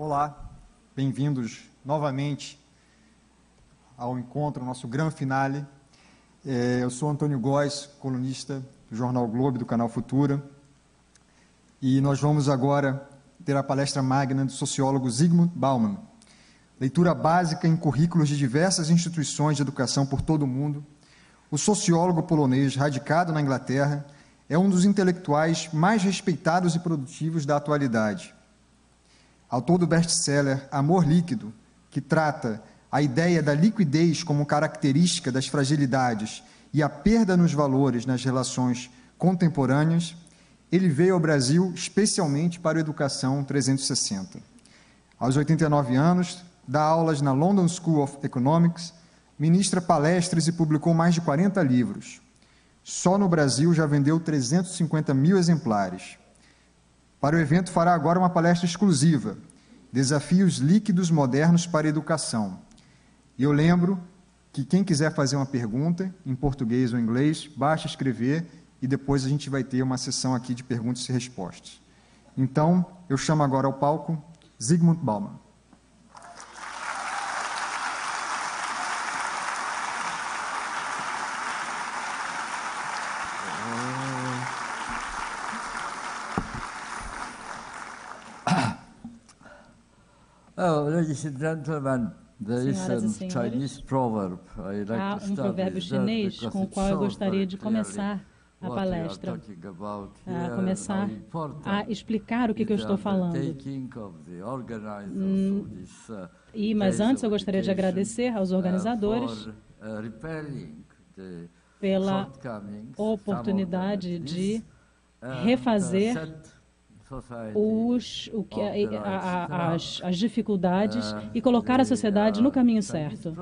Olá, bem-vindos novamente ao encontro, nosso grande finale. Eu sou Antônio Góes, colunista do Jornal Globo, do canal Futura, e nós vamos agora ter a palestra magna do sociólogo Zygmunt Bauman, leitura básica em currículos de diversas instituições de educação por todo o mundo. O sociólogo polonês, radicado na Inglaterra, é um dos intelectuais mais respeitados e produtivos da atualidade. Autor do best-seller Amor Líquido, que trata a ideia da liquidez como característica das fragilidades e a perda nos valores nas relações contemporâneas, ele veio ao Brasil especialmente para a Educação 360. Aos 89 anos, dá aulas na London School of Economics, ministra palestras e publicou mais de 40 livros. Só no Brasil já vendeu 350 mil exemplares. Para o evento fará agora uma palestra exclusiva, Desafios Líquidos Modernos para a Educação. E eu lembro que quem quiser fazer uma pergunta, em português ou inglês, basta escrever e depois a gente vai ter uma sessão aqui de perguntas e respostas. Então, eu chamo agora ao palco Zygmunt Bauman. Ladies and gentlemen, there is a Chinese proverb I like to start provérbio chinês com o qual eu gostaria de começar a palestra, a explicar o que eu estou falando. Mas antes eu gostaria de agradecer aos organizadores pela oportunidade de refazer as dificuldades e colocar a sociedade no caminho certo.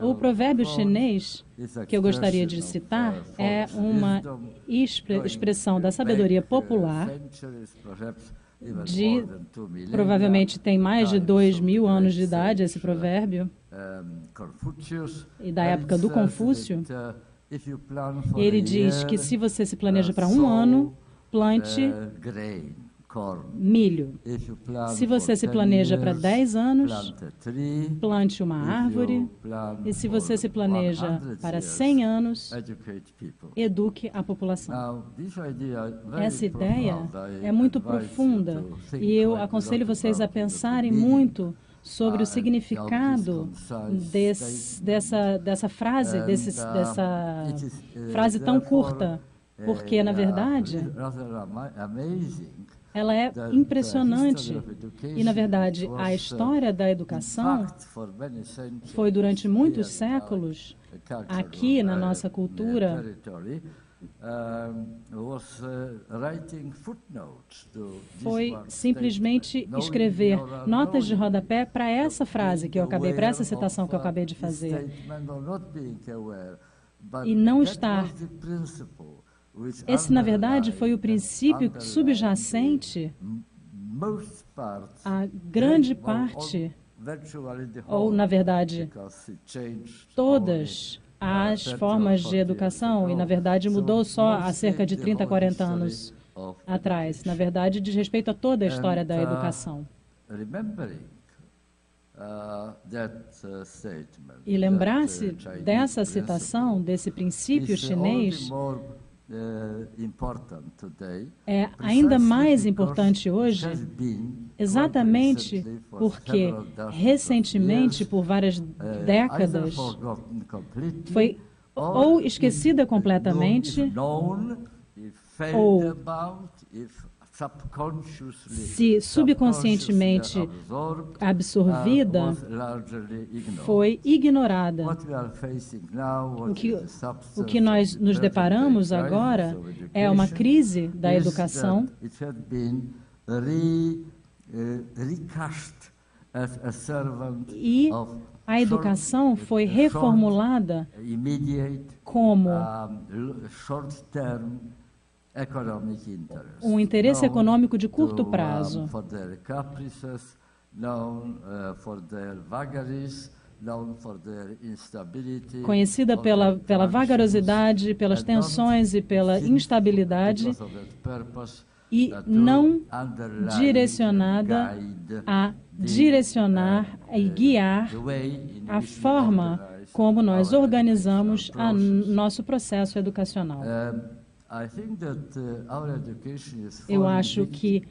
O provérbio chinês que eu gostaria de citar é uma expressão da sabedoria popular provavelmente tem mais de 2.000 anos de idade esse provérbio, e da época do Confúcio. Ele diz que se você se planeja para um ano, plante milho. Se você se planeja para 10 anos, plante uma árvore. E se você se planeja para 100 anos, eduque a população. Essa ideia é muito profunda e eu aconselho vocês a pensarem muito sobre o significado dessa frase, dessa frase tão curta, porque, na verdade, ela é impressionante e, na verdade, a história da educação foi, durante muitos séculos, aqui na nossa cultura, foi simplesmente escrever notas de rodapé para essa frase que eu acabei, para essa citação que eu acabei de fazer, e não estar. Esse, na verdade, foi o princípio subjacente a grande parte, ou, na verdade, todas as formas de educação, e, na verdade, mudou só há cerca de 30, 40 anos atrás. Na verdade, diz respeito a toda a história da educação. E lembrar-se dessa citação, desse princípio chinês, é ainda mais importante hoje, exatamente porque, recentemente, por várias décadas, foi ou esquecida completamente, ou, se subconscientemente absorvida, foi ignorada. O que nós nos deparamos agora é uma crise da educação e a educação foi reformulada como um interesse econômico de curto prazo, conhecida pela vagarosidade, pelas tensões e pela instabilidade, e não direcionada a direcionar e guiar a forma como nós organizamos nosso processo educacional. Eu acho que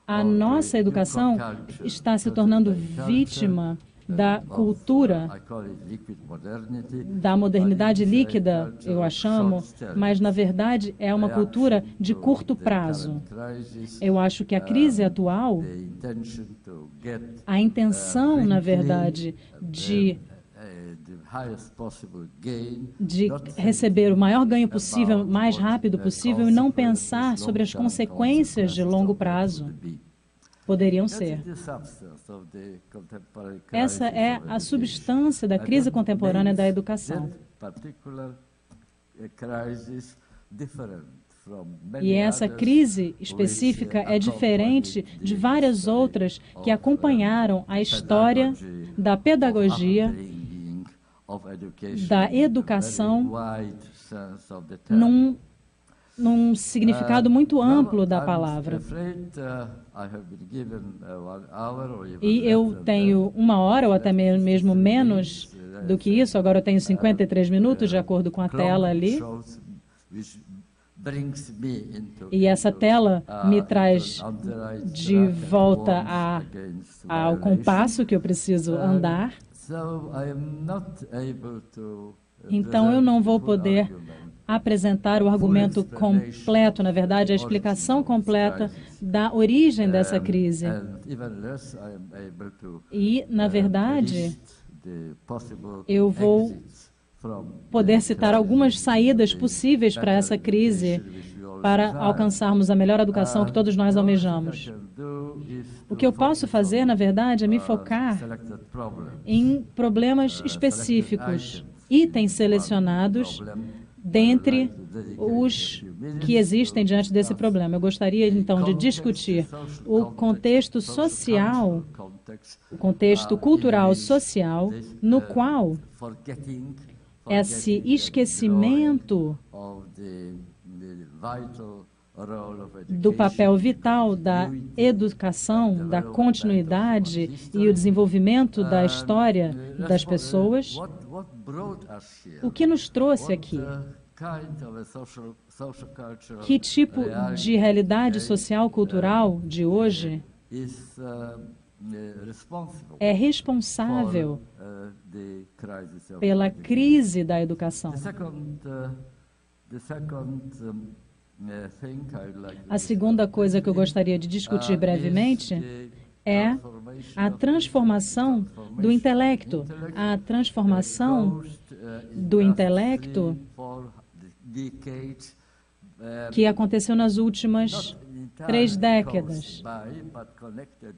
a nossa educação está se tornando vítima da cultura, da modernidade líquida, eu a chamo, mas, na verdade, é uma cultura de curto prazo. Eu acho que a crise atual, a intenção, na verdade, de receber o maior ganho possível, o mais rápido possível, e não pensar sobre as consequências de longo prazo. Poderiam ser. Essa é a substância da crise contemporânea da educação. E essa crise específica é diferente de várias outras que acompanharam a história da pedagogia, da educação, num significado muito amplo da palavra. E eu tenho 1 hora, ou até mesmo menos do que isso, agora eu tenho 53 minutos, de acordo com a tela ali. E essa tela me traz de volta ao compasso que eu preciso andar. Então, eu não vou poder apresentar o argumento completo, na verdade, a explicação completa da origem dessa crise. E, na verdade, eu vou poder citar algumas saídas possíveis para essa crise, para alcançarmos a melhor educação que todos nós almejamos. O que eu posso fazer, na verdade, é me focar em problemas específicos, itens selecionados dentre os que existem diante desse problema. Eu gostaria, então, de discutir o contexto social, o contexto cultural social, no qual esse esquecimento do papel vital da educação, da continuidade e o desenvolvimento da história das pessoas, o que nos trouxe aqui? Que tipo de realidade social cultural de hoje é responsável pela crise da educação? A segunda coisa que eu gostaria de discutir brevemente é a transformação do intelecto. A transformação do intelecto que aconteceu nas últimas 3 décadas.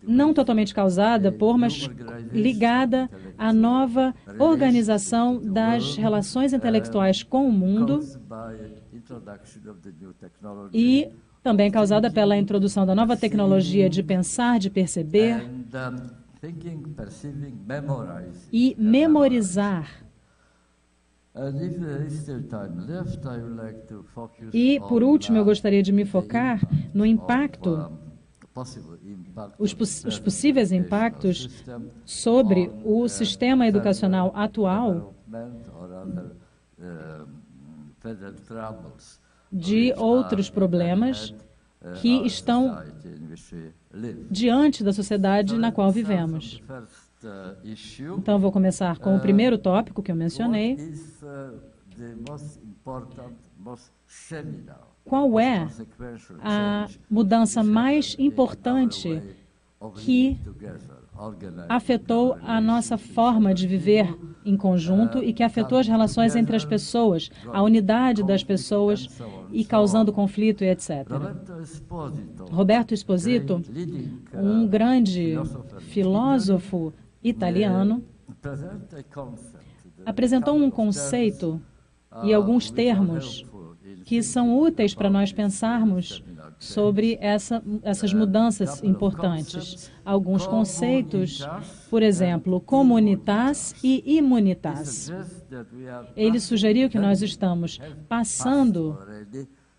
Não totalmente causada por, mas ligada à nova organização das relações intelectuais com o mundo e também causada pela introdução da nova tecnologia de pensar, de perceber e memorizar. E, por último, eu gostaria de me focar no impacto, os possíveis impactos sobre o sistema educacional atual de outros problemas que estão diante da sociedade na qual vivemos. Então, vou começar com o primeiro tópico que eu mencionei. Qual é a mudança mais importante que afetou a nossa forma de viver em conjunto e que afetou as relações entre as pessoas, a unidade das pessoas e causando conflito e etc. Roberto Esposito, um grande filósofo italiano, apresentou um conceito e alguns termos que são úteis para nós pensarmos sobre essas mudanças importantes. Alguns conceitos, por exemplo, comunitas e imunitas. Ele sugeriu que nós estamos passando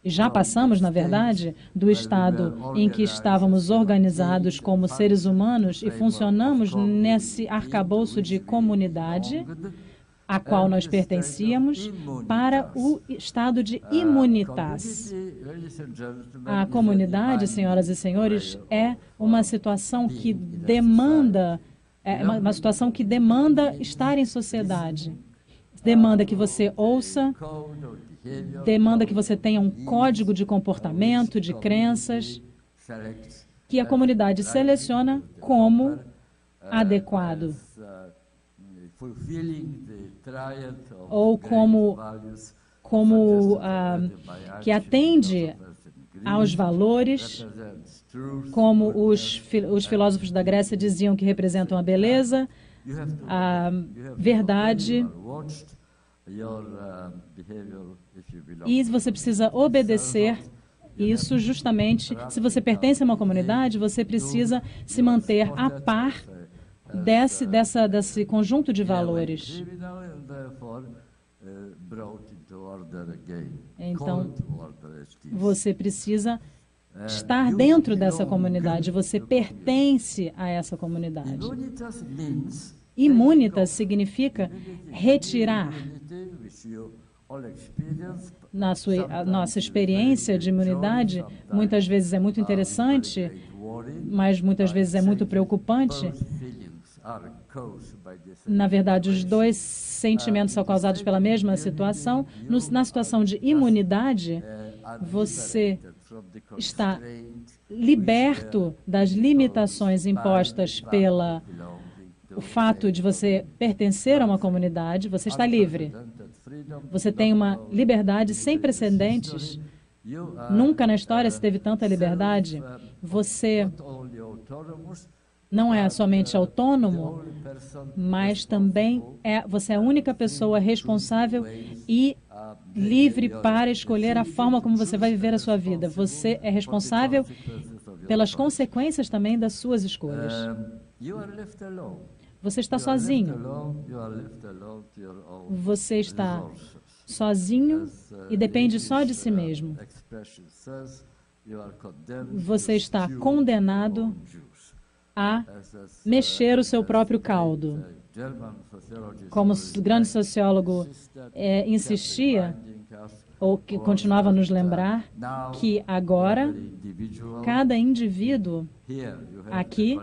Já passamos, na verdade, do estado em que estávamos organizados como seres humanos e funcionamos nesse arcabouço de comunidade a qual nós pertencíamos, para o estado de imunitas. A comunidade, senhoras e senhores, é uma situação que demanda, estar em sociedade. Demanda que você ouça, demanda que você tenha um código de comportamento, de crenças, que a comunidade seleciona como adequado, ou que atende aos valores, como os filósofos da Grécia diziam que representam a beleza, a verdade. E você precisa obedecer isso justamente. Se você pertence a uma comunidade, você precisa se manter a par desse conjunto de valores. Então, você precisa estar dentro dessa comunidade, você pertence a essa comunidade. Imunitas significa retirar. A nossa experiência de imunidade muitas vezes é muito interessante, mas muitas vezes é muito preocupante. Na verdade, os dois sentimentos são causados pela mesma situação. Na situação de imunidade, você está liberto das limitações impostas pelo fato de você pertencer a uma comunidade, você está livre. Você tem uma liberdade sem precedentes. Nunca na história se teve tanta liberdade. Você não é somente autônomo, mas também você é a única pessoa responsável e livre para escolher a forma como você vai viver a sua vida. Você é responsável pelas consequências também das suas escolhas. Você está sozinho. Você está sozinho e depende só de si mesmo. Você está condenado a mexer o seu próprio caldo. Como o grande sociólogo insistia, ou que continuava a nos lembrar, que agora, cada indivíduo, aqui,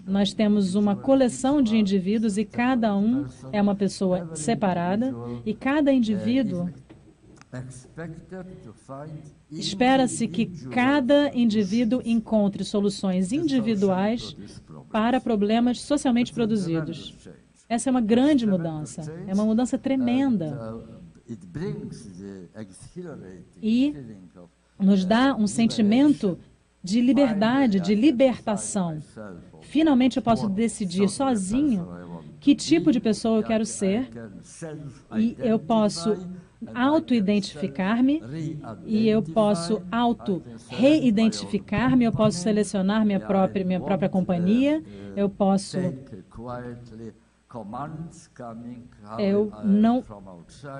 nós temos uma coleção de indivíduos e cada um é uma pessoa separada e cada indivíduo espera-se que cada indivíduo encontre soluções individuais para problemas socialmente produzidos. Essa é uma grande mudança, é uma mudança tremenda. E nos dá um sentimento de liberdade, de libertação. Finalmente eu posso decidir sozinho que tipo de pessoa eu quero ser e eu posso auto-identificar-me e eu posso auto-reidentificar-me, eu posso selecionar minha própria companhia, eu posso...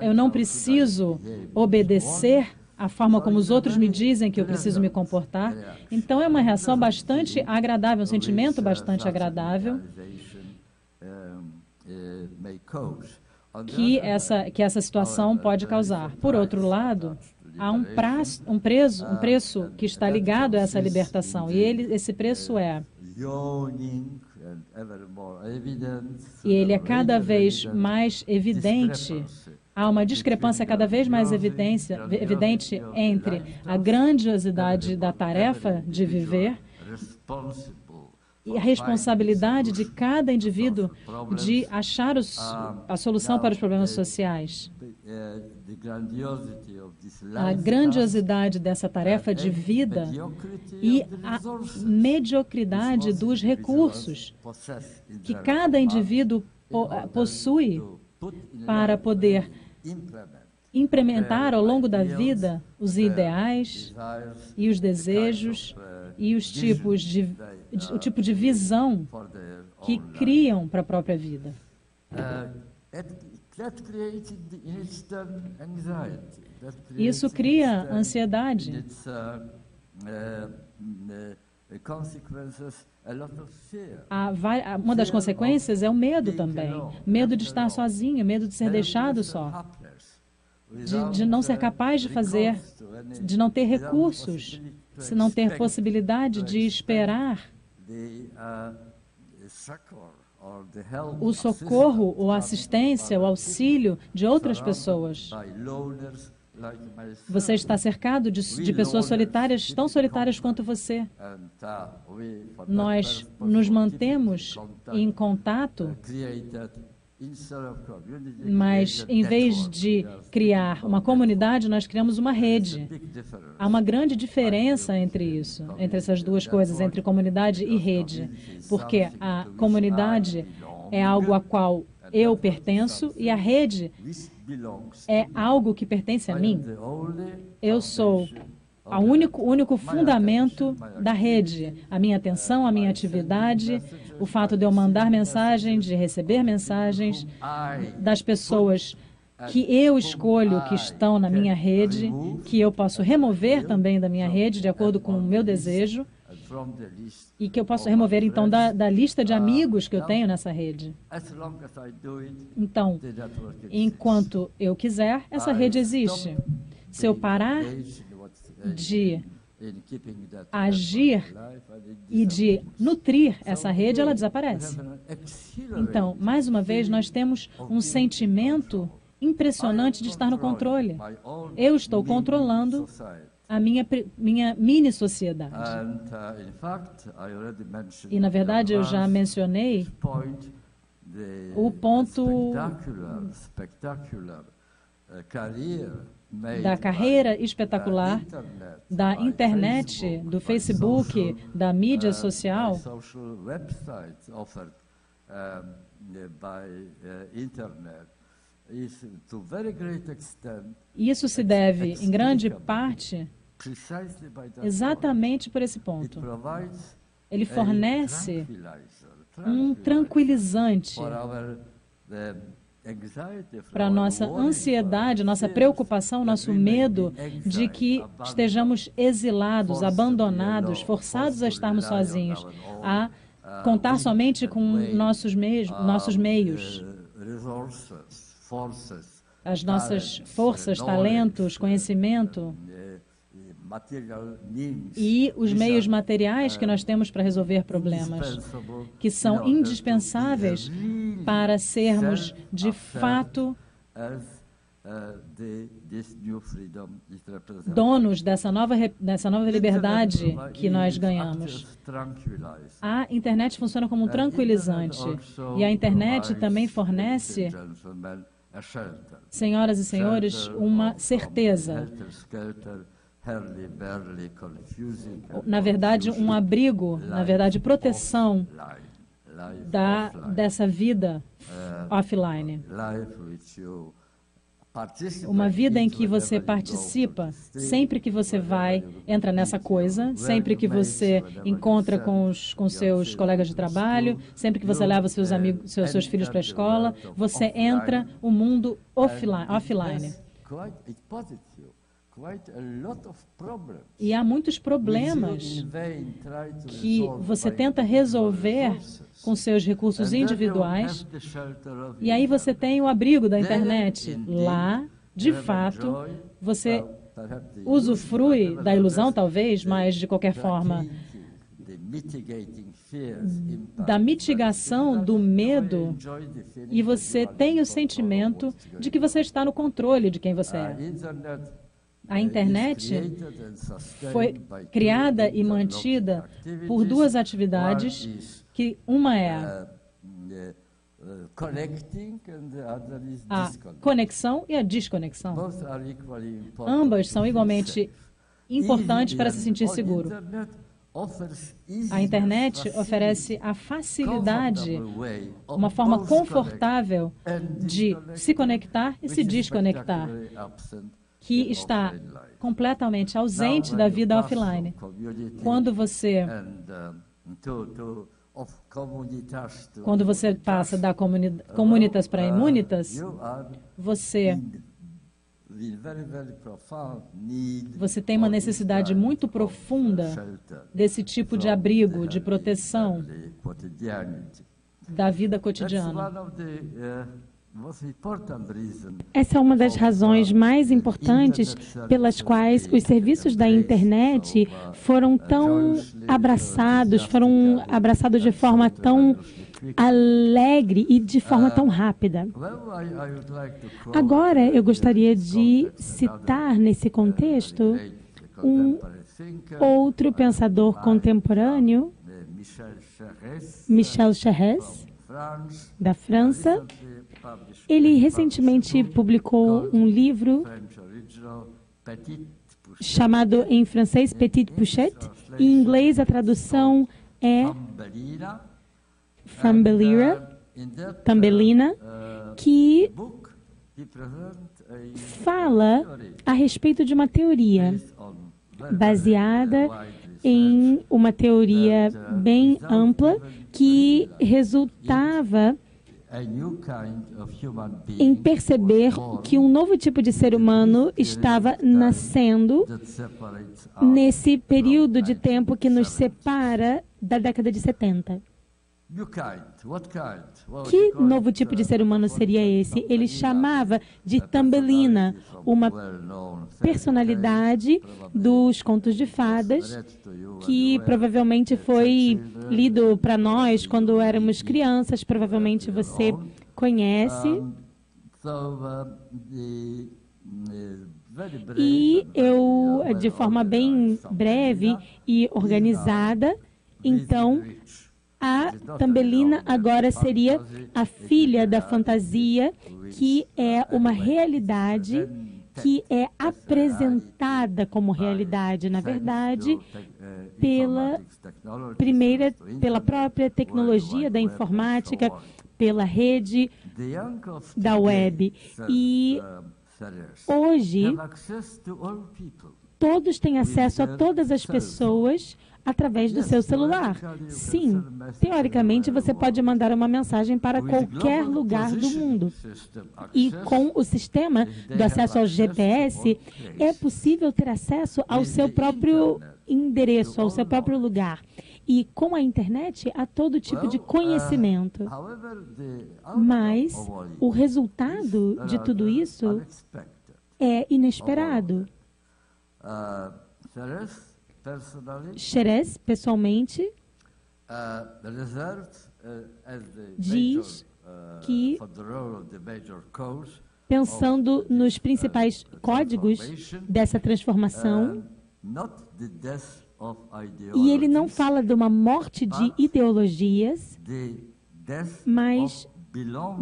Eu não preciso obedecer à forma como os outros me dizem que eu preciso me comportar. Então, é uma reação bastante agradável, um sentimento bastante agradável que essa situação pode causar. Por outro lado, há um preço que está ligado a essa libertação, e esse preço ele é cada vez mais evidente. Há uma discrepância cada vez mais evidente entre a grandiosidade da tarefa de viver e a responsabilidade de cada indivíduo de achar a solução para os problemas sociais. A grandiosidade dessa tarefa de vida e a mediocridade dos recursos que cada indivíduo possui para poder implementar ao longo da vida os ideais e os desejos e o tipo de visão que criam para a própria vida. Isso cria ansiedade. Uma das consequências é o medo também. Medo de estar sozinho, medo de ser deixado só. De não ser capaz de fazer, de não ter recursos, se não ter possibilidade de esperar o socorro, ou assistência, o auxílio de outras pessoas. Você está cercado de pessoas solitárias, tão solitárias quanto você. Nós nos mantemos em contato, mas em vez de criar uma comunidade, nós criamos uma rede. Há uma grande diferença entre isso, entre essas duas coisas, entre comunidade e rede, porque a comunidade é algo a qual eu pertenço e a rede é algo que pertence a mim. Eu sou o único fundamento da rede. A minha atenção, a minha atividade, o fato de eu mandar mensagens, de receber mensagens das pessoas que eu escolho que estão na minha rede, que eu posso remover também da minha rede, de acordo com o meu desejo, e que eu posso remover, então, da lista de amigos que eu tenho nessa rede. Então, enquanto eu quiser, essa rede existe. Se eu parar de agir e de nutrir essa rede, ela desaparece. Então, mais uma vez, nós temos um sentimento impressionante de estar no controle. Eu estou controlando a minha mini-sociedade. E, na verdade, eu já mencionei o ponto da carreira espetacular, da internet, do Facebook, da mídia social, isso se deve, em grande parte, exatamente por esse ponto. Ele fornece um tranquilizante para a nossa ansiedade, nossa preocupação, nosso medo de que estejamos exilados, abandonados, forçados a estarmos sozinhos, a contar somente com nossos meios, as nossas forças, talentos, conhecimento e os meios materiais que nós temos para resolver problemas, que são indispensáveis para sermos, de fato, donos dessa nova liberdade que nós ganhamos. A internet funciona como um tranquilizante, e a internet também fornece, senhoras e senhores, uma certeza. Na verdade, um abrigo, na verdade, proteção dessa vida offline. Uma vida em que você participa, sempre que você entra nessa coisa, sempre que você encontra com seus colegas de trabalho, sempre que você leva seus filhos para a escola, você entra o mundo offline. E há muitos problemas que você tenta resolver com seus recursos individuais, e aí você tem o abrigo da internet. Lá, de fato, você usufrui da ilusão, talvez, mas, de qualquer forma, da mitigação do medo, e você tem o sentimento de que você está no controle de quem você é. A internet foi criada e mantida por duas atividades, que uma é a conexão e a desconexão. Ambas são igualmente importantes para se sentir seguro. A internet oferece a facilidade, uma forma confortável de se conectar e se desconectar, que está completamente ausente da vida offline. Quando você Quando você passa da comunitas para imunitas, você tem uma necessidade muito profunda desse tipo de abrigo, de proteção da vida cotidiana. Essa é uma das razões mais importantes pelas quais os serviços da internet foram abraçados de forma tão alegre e de forma tão rápida. Agora, eu gostaria de citar nesse contexto um outro pensador contemporâneo, Michel Serres, da França. Ele recentemente publicou um livro chamado em francês Petite Pouchette. Em inglês, a tradução é Thumbelina, que fala a respeito de uma teoria baseada em uma teoria bem ampla que resultava em perceber que um novo tipo de ser humano estava nascendo nesse período de tempo que nos separa da década de 70. Que novo tipo de ser humano seria esse? Ele chamava de Thumbelina, uma personalidade dos contos de fadas que provavelmente foi lido para nós quando éramos crianças. Provavelmente você conhece. E eu, de forma bem breve e organizada, então, a Thumbelina agora seria a filha da fantasia, que é uma realidade que é apresentada como realidade, na verdade, pela própria tecnologia da informática, pela rede da web. E hoje, todos têm acesso a todas as pessoas através do seu celular. Sim, teoricamente você pode mandar uma mensagem para qualquer lugar do mundo. E com o sistema do acesso ao GPS, é possível ter acesso ao seu próprio endereço, ao seu próprio lugar. E com a internet, há todo tipo de conhecimento. Mas o resultado de tudo isso é inesperado. Serres, pessoalmente, diz que, pensando nos principais códigos dessa transformação, e ele não fala de uma morte de ideologias, mas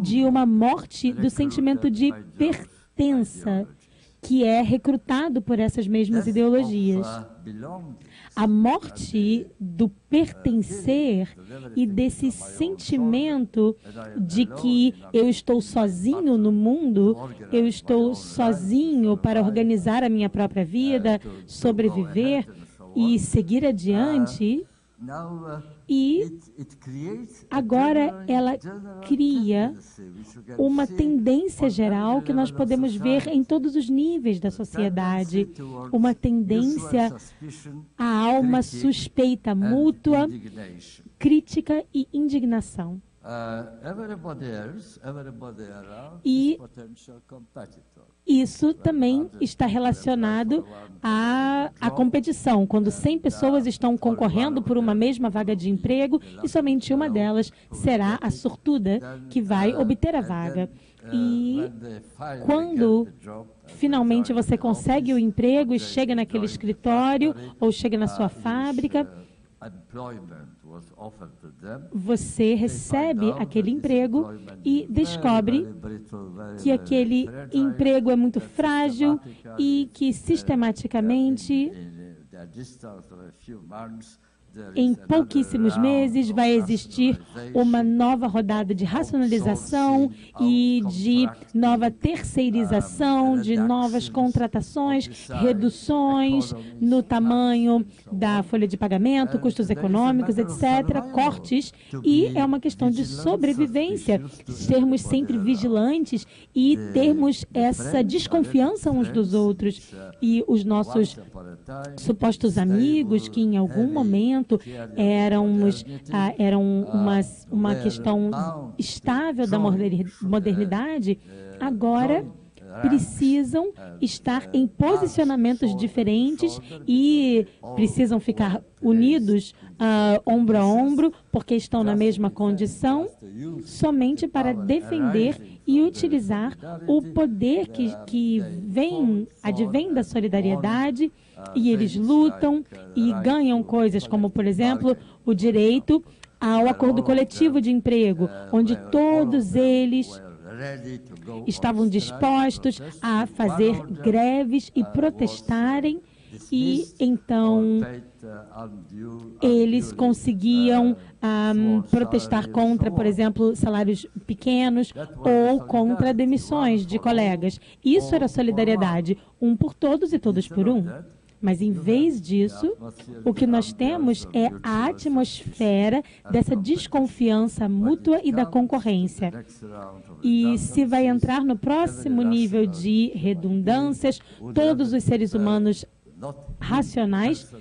de uma morte do sentimento de pertença, que é recrutado por essas mesmas ideologias. A morte do pertencer e desse sentimento de que eu estou sozinho no mundo, eu estou sozinho para organizar a minha própria vida, sobreviver e seguir adiante. E agora ela cria uma tendência geral que nós podemos ver em todos os níveis da sociedade, uma tendência à uma suspeita mútua, crítica e indignação. E isso também está relacionado à competição. Quando 100 pessoas estão concorrendo por uma mesma vaga de emprego e somente uma delas será a sortuda que vai obter a vaga. E quando finalmente você consegue o emprego e chega naquele escritório ou chega na sua fábrica, você recebe aquele emprego e descobre que aquele emprego é muito frágil e que sistematicamente em pouquíssimos meses vai existir uma nova rodada de racionalização e de nova terceirização, de novas contratações, reduções no tamanho da folha de pagamento, custos econômicos, etc., cortes, e é uma questão de sobrevivência, sermos sempre vigilantes e termos essa desconfiança uns dos outros. E os nossos supostos amigos, que em algum momento eram uma questão estável da modernidade, agora precisam estar em posicionamentos diferentes e precisam ficar unidos ombro a ombro, porque estão na mesma condição, somente para defender e utilizar o poder que advém da solidariedade, e eles lutam e ganham coisas como, por exemplo, o direito ao acordo coletivo de emprego, onde todos eles estavam dispostos a fazer greves e protestarem, e então eles conseguiam protestar contra, por exemplo, salários pequenos ou contra demissões de colegas. Isso era solidariedade, um por todos e todos por um. Mas, em vez disso, o que nós temos é a atmosfera dessa desconfiança mútua e da concorrência. E se vai entrar no próximo nível de redundâncias, todos os seres humanos racionais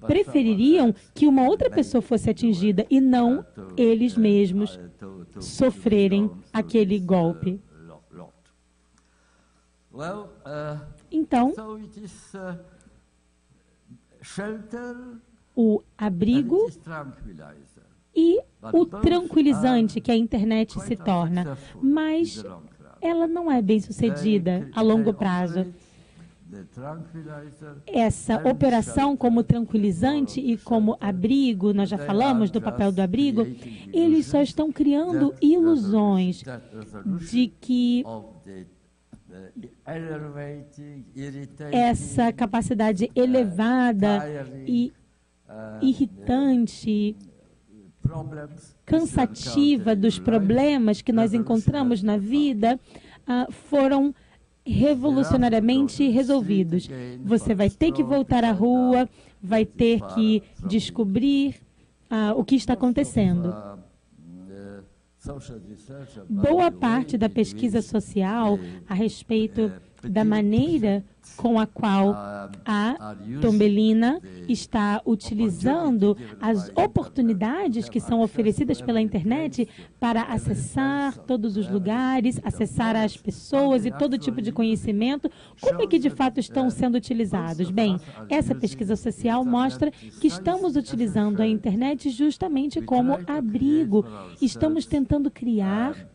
prefeririam que uma outra pessoa fosse atingida e não eles mesmos sofrerem aquele golpe. Então, o abrigo e o tranquilizante que a internet se torna, mas ela não é bem-sucedida a longo prazo. Essa operação como tranquilizante e como abrigo, nós já falamos do papel do abrigo, eles só estão criando ilusões de que essa capacidade elevada e irritante, cansativa dos problemas que nós encontramos na vida foram revolucionariamente resolvidos. Você vai ter que voltar à rua, vai ter que descobrir o que está acontecendo. Boa parte da pesquisa social a respeito da maneira com a qual a Tombellina está utilizando as oportunidades que são oferecidas pela internet para acessar todos os lugares, acessar as pessoas e todo tipo de conhecimento. Como é que de fato estão sendo utilizados? Bem, essa pesquisa social mostra que estamos utilizando a internet justamente como abrigo. Estamos tentando criar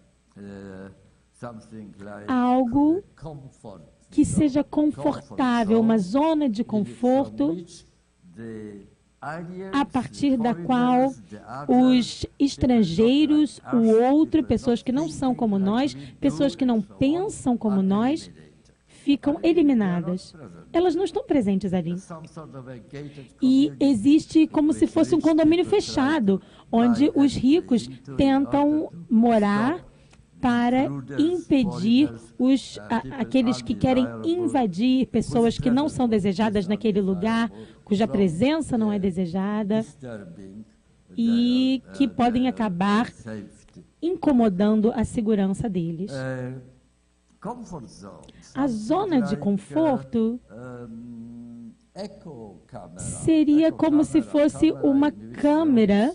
algo que seja confortável, uma zona de conforto a partir da qual os estrangeiros, o outro, pessoas que não são como nós, pessoas que não pensam como nós, ficam eliminadas. Elas não estão presentes ali. E existe como se fosse um condomínio fechado, onde os ricos tentam morar para impedir aqueles que querem invadir, pessoas que não são desejadas naquele lugar, cuja presença não é desejada e que podem acabar incomodando a segurança deles. A zona de conforto seria como se fosse uma câmera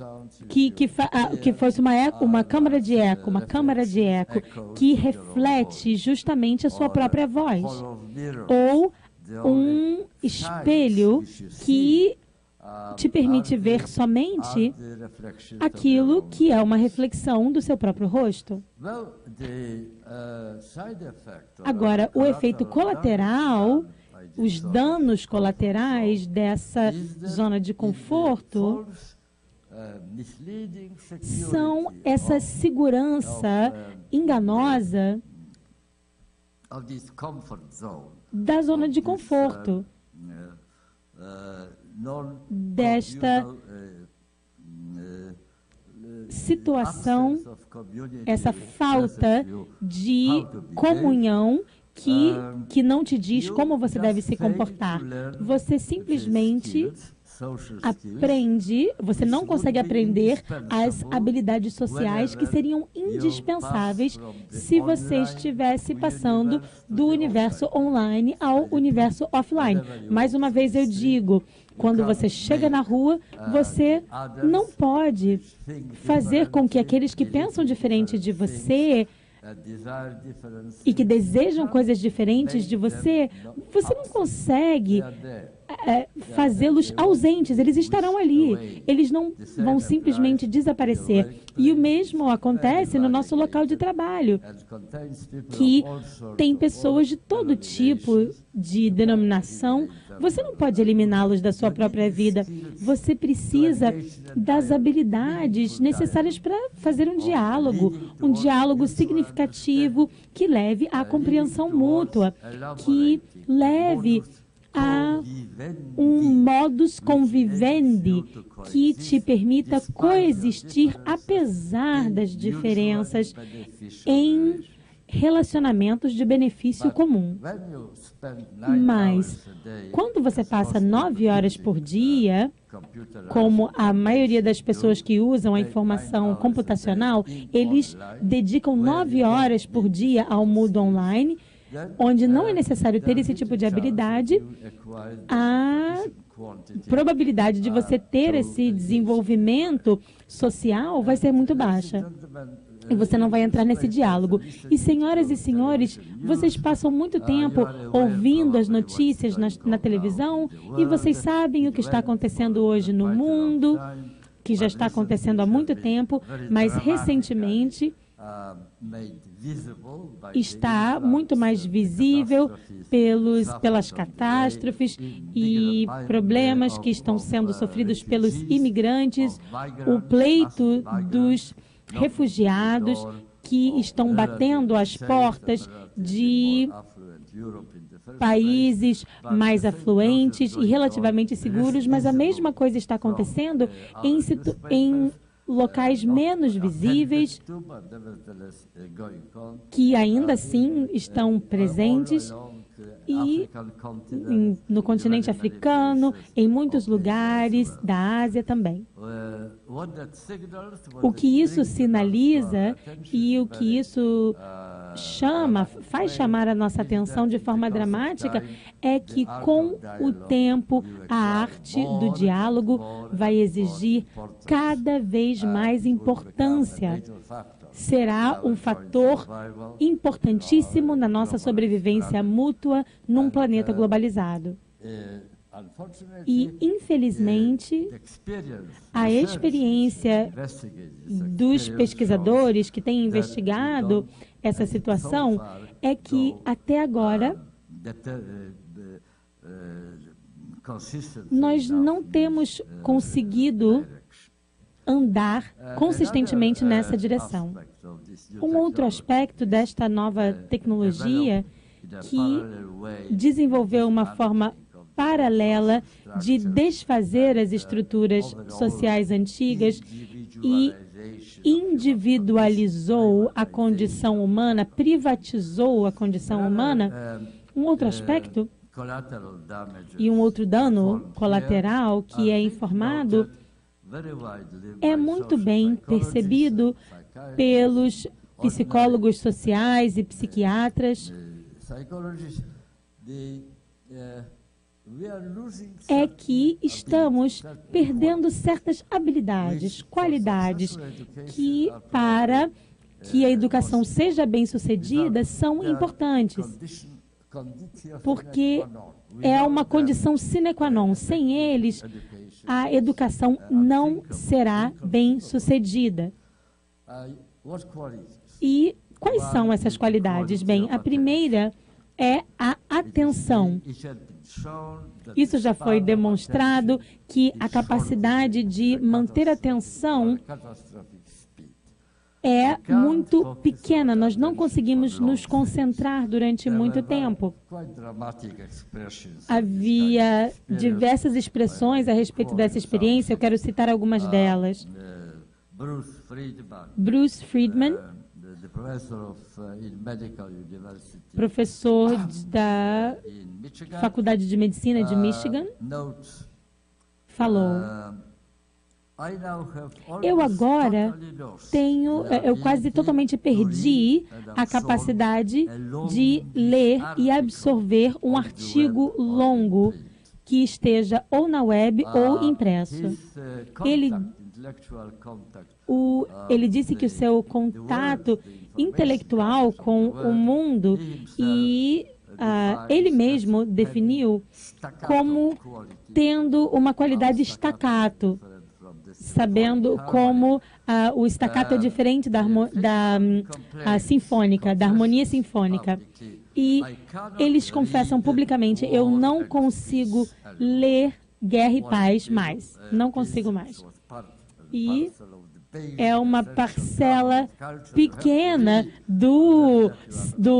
que fosse uma câmara de eco, que reflete justamente a sua própria voz, ou um espelho que te permite ver somente aquilo que é uma reflexão do seu próprio rosto. Agora, o efeito colateral, os danos colaterais dessa zona de conforto são essa segurança enganosa da zona de conforto. desta situação, essa falta de comunhão que não te diz como você deve se comportar. Você simplesmente aprende, você não consegue aprender as habilidades sociais que seriam indispensáveis se você estivesse passando do universo online ao universo offline. Mais uma vez eu digo, quando você chega na rua, você não pode fazer com que aqueles que pensam diferente de você e que desejam coisas diferentes de você, você não consegue fazê-los ausentes, eles estarão ali, eles não vão simplesmente desaparecer. E o mesmo acontece no nosso local de trabalho, que tem pessoas de todo tipo de denominação. Você não pode eliminá-los da sua própria vida. Você precisa das habilidades necessárias para fazer um diálogo significativo que leve à compreensão mútua, que leve a um modus convivendi que te permita coexistir apesar das diferenças em relacionamentos de benefício comum. Mas, quando você passa 9 horas por dia, como a maioria das pessoas que usam a informação computacional, eles dedicam 9 horas por dia ao mundo online, onde não é necessário ter esse tipo de habilidade, a probabilidade de você ter esse desenvolvimento social vai ser muito baixa. E você não vai entrar nesse diálogo. E, senhoras e senhores, vocês passam muito tempo ouvindo as notícias na televisão e vocês sabem o que está acontecendo hoje no mundo, que já está acontecendo há muito tempo, mas recentemente está muito mais visível pelas catástrofes e problemas que estão sendo sofridos pelos imigrantes, o pleito dos refugiados que estão batendo às portas de países mais afluentes e relativamente seguros, mas a mesma coisa está acontecendo em locais menos visíveis, que ainda assim estão presentes, e no continente africano, em muitos lugares da Ásia também. O que isso sinaliza e o que isso faz chamar a nossa atenção de forma dramática é que, com o tempo, a arte do diálogo vai exigir cada vez mais importância. Será um fator importantíssimo na nossa sobrevivência mútua num planeta globalizado. E, infelizmente, a experiência dos pesquisadores que têm investigado essa situação é que, até agora, nós não temos conseguido andar consistentemente nessa direção. Um outro aspecto desta nova tecnologia que desenvolveu uma forma paralela de desfazer as estruturas sociais antigas e individualizou a condição humana, privatizou a condição humana. Um outro aspecto e um outro dano colateral que é informado é muito bem percebido pelos psicólogos sociais e psiquiatras, é que estamos perdendo certas habilidades, qualidades que, para que a educação seja bem-sucedida, são importantes, porque é uma condição sine qua non. Sem eles, a educação não será bem-sucedida. E quais são essas qualidades? Bem, a primeira é a atenção. Isso já foi demonstrado que a capacidade de manter a atenção é muito pequena. Nós não conseguimos nos concentrar durante muito tempo. Havia diversas expressões a respeito dessa experiência. Eu quero citar algumas delas. Bruce Friedman, professor da Faculdade de Medicina de Michigan, falou: eu agora eu quase totalmente perdi a capacidade de ler e absorver um artigo longo que esteja ou na web ou impresso. Ele disse que o seu contato intelectual com o mundo, e ele mesmo definiu como tendo uma qualidade staccato, sabendo como o staccato é diferente da sinfônica, da harmonia sinfônica. E eles confessam publicamente: eu não consigo ler Guerra e Paz mais, não consigo mais. E é uma parcela pequena do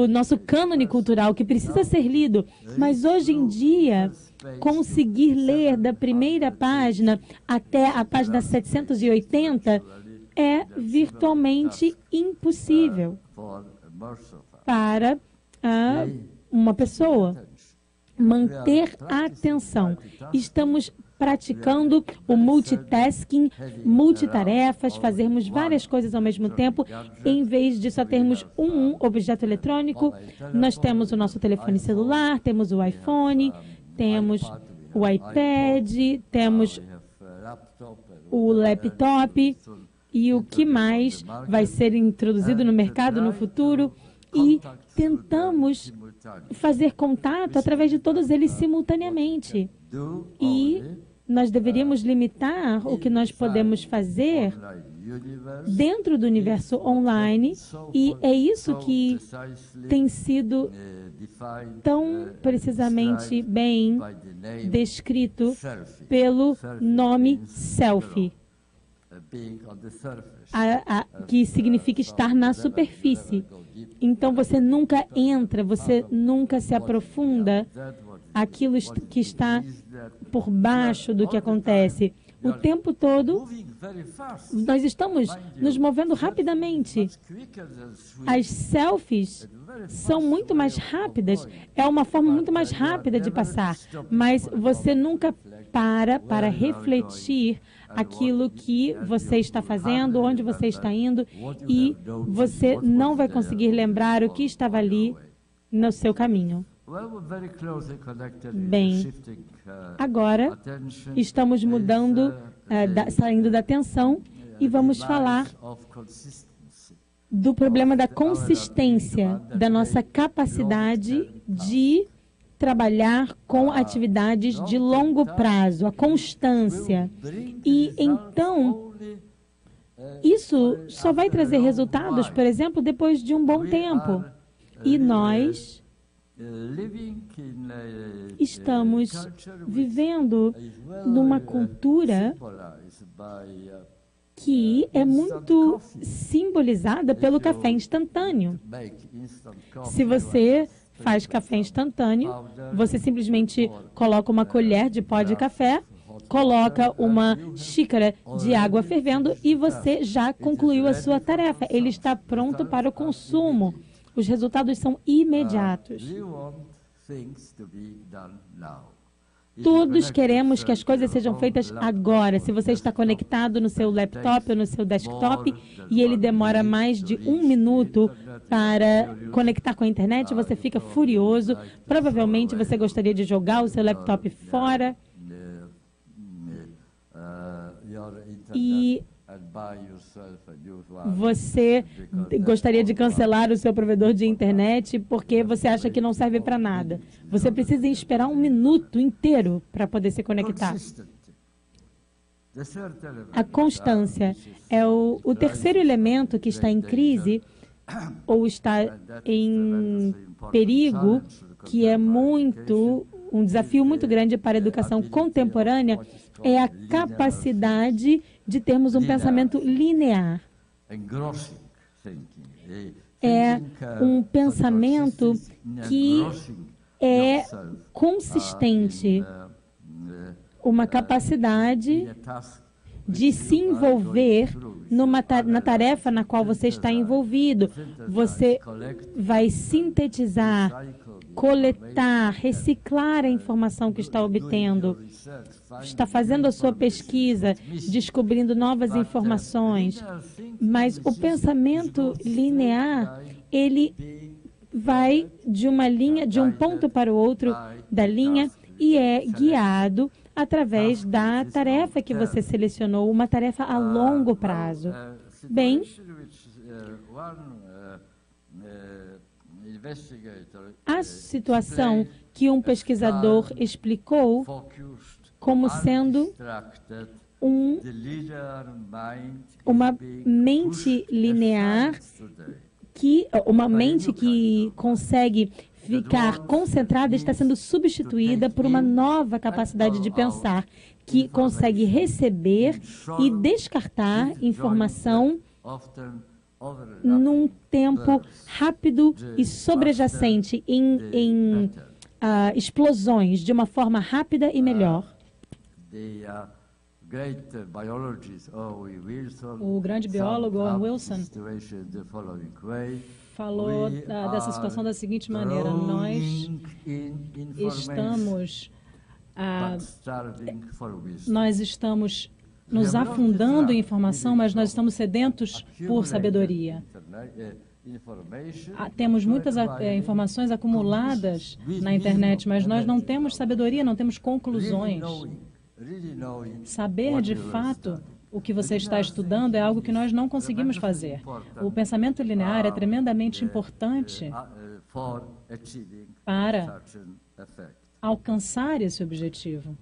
nosso cânone cultural que precisa ser lido, mas hoje em dia, conseguir ler da primeira página até a página 780 é virtualmente impossível para uma pessoa manter a atenção. Estamos praticando o multitasking, multitarefas, fazermos várias coisas ao mesmo tempo, em vez de só termos um objeto eletrônico. Nós temos o nosso telefone celular, temos o iPhone, temos o iPad, temos o laptop, e o que mais vai ser introduzido no mercado no futuro, e tentamos fazer contato através de todos eles simultaneamente. E nós deveríamos limitar o que nós podemos fazer dentro do universo online, e é isso que tem sido tão precisamente bem descrito pelo nome selfie, que significa estar na superfície. Então você nunca entra, você nunca se aprofunda aquilo que está por baixo do que acontece. O tempo todo, nós estamos nos movendo rapidamente. As selfies são muito mais rápidas, é uma forma muito mais rápida de passar, mas você nunca para refletir aquilo que você está fazendo, onde você está indo, e você não vai conseguir lembrar o que estava ali no seu caminho. Bem, agora estamos mudando, saindo da atenção, e vamos falar do problema da consistência, da nossa capacidade de trabalhar com atividades de longo prazo, a constância. E então, isso só vai trazer resultados, por exemplo, depois de um bom tempo. E nós estamos vivendo numa cultura que é muito simbolizada pelo café instantâneo. Se você faz café instantâneo, você simplesmente coloca uma colher de pó de café, coloca uma xícara de água fervendo e você já concluiu a sua tarefa. Ele está pronto para o consumo. Os resultados são imediatos. Todos queremos que as coisas sejam feitas agora. Se você está conectado no seu laptop ou no seu desktop e ele demora mais de 1 minuto para conectar com a internet, você fica furioso. Provavelmente você gostaria de jogar o seu laptop fora. E você gostaria de cancelar o seu provedor de internet porque você acha que não serve para nada. Você precisa esperar 1 minuto inteiro para poder se conectar. A constância é o terceiro elemento que está em crise ou está em perigo, que é um desafio muito grande para a educação contemporânea, é a capacidade de termos um pensamento linear. É um pensamento que é consistente, uma capacidade de se envolver na tarefa na qual você está envolvido. Você vai sintetizar, coletar, reciclar a informação que está obtendo, está fazendo a sua pesquisa, descobrindo novas informações. Mas o pensamento linear, ele vai de uma linha, de um ponto para o outro da linha e é guiado através da tarefa que você selecionou, uma tarefa a longo prazo. Bem, a situação que um pesquisador explicou como sendo uma mente linear, uma mente que consegue ficar concentrada está sendo substituída por uma nova capacidade de pensar, que consegue receber e descartar informação num tempo rápido e sobrejacente, em explosões, de uma forma rápida e melhor. O grande biólogo Owen Wilson falou dessa situação da seguinte maneira: nós estamos nos afundando em informação, mas nós estamos sedentos por sabedoria. Temos muitas informações acumuladas na internet, mas nós não temos sabedoria, não temos conclusões. Saber de fato o que você está estudando é algo que nós não conseguimos fazer. O pensamento linear é tremendamente importante para alcançar esse objetivo.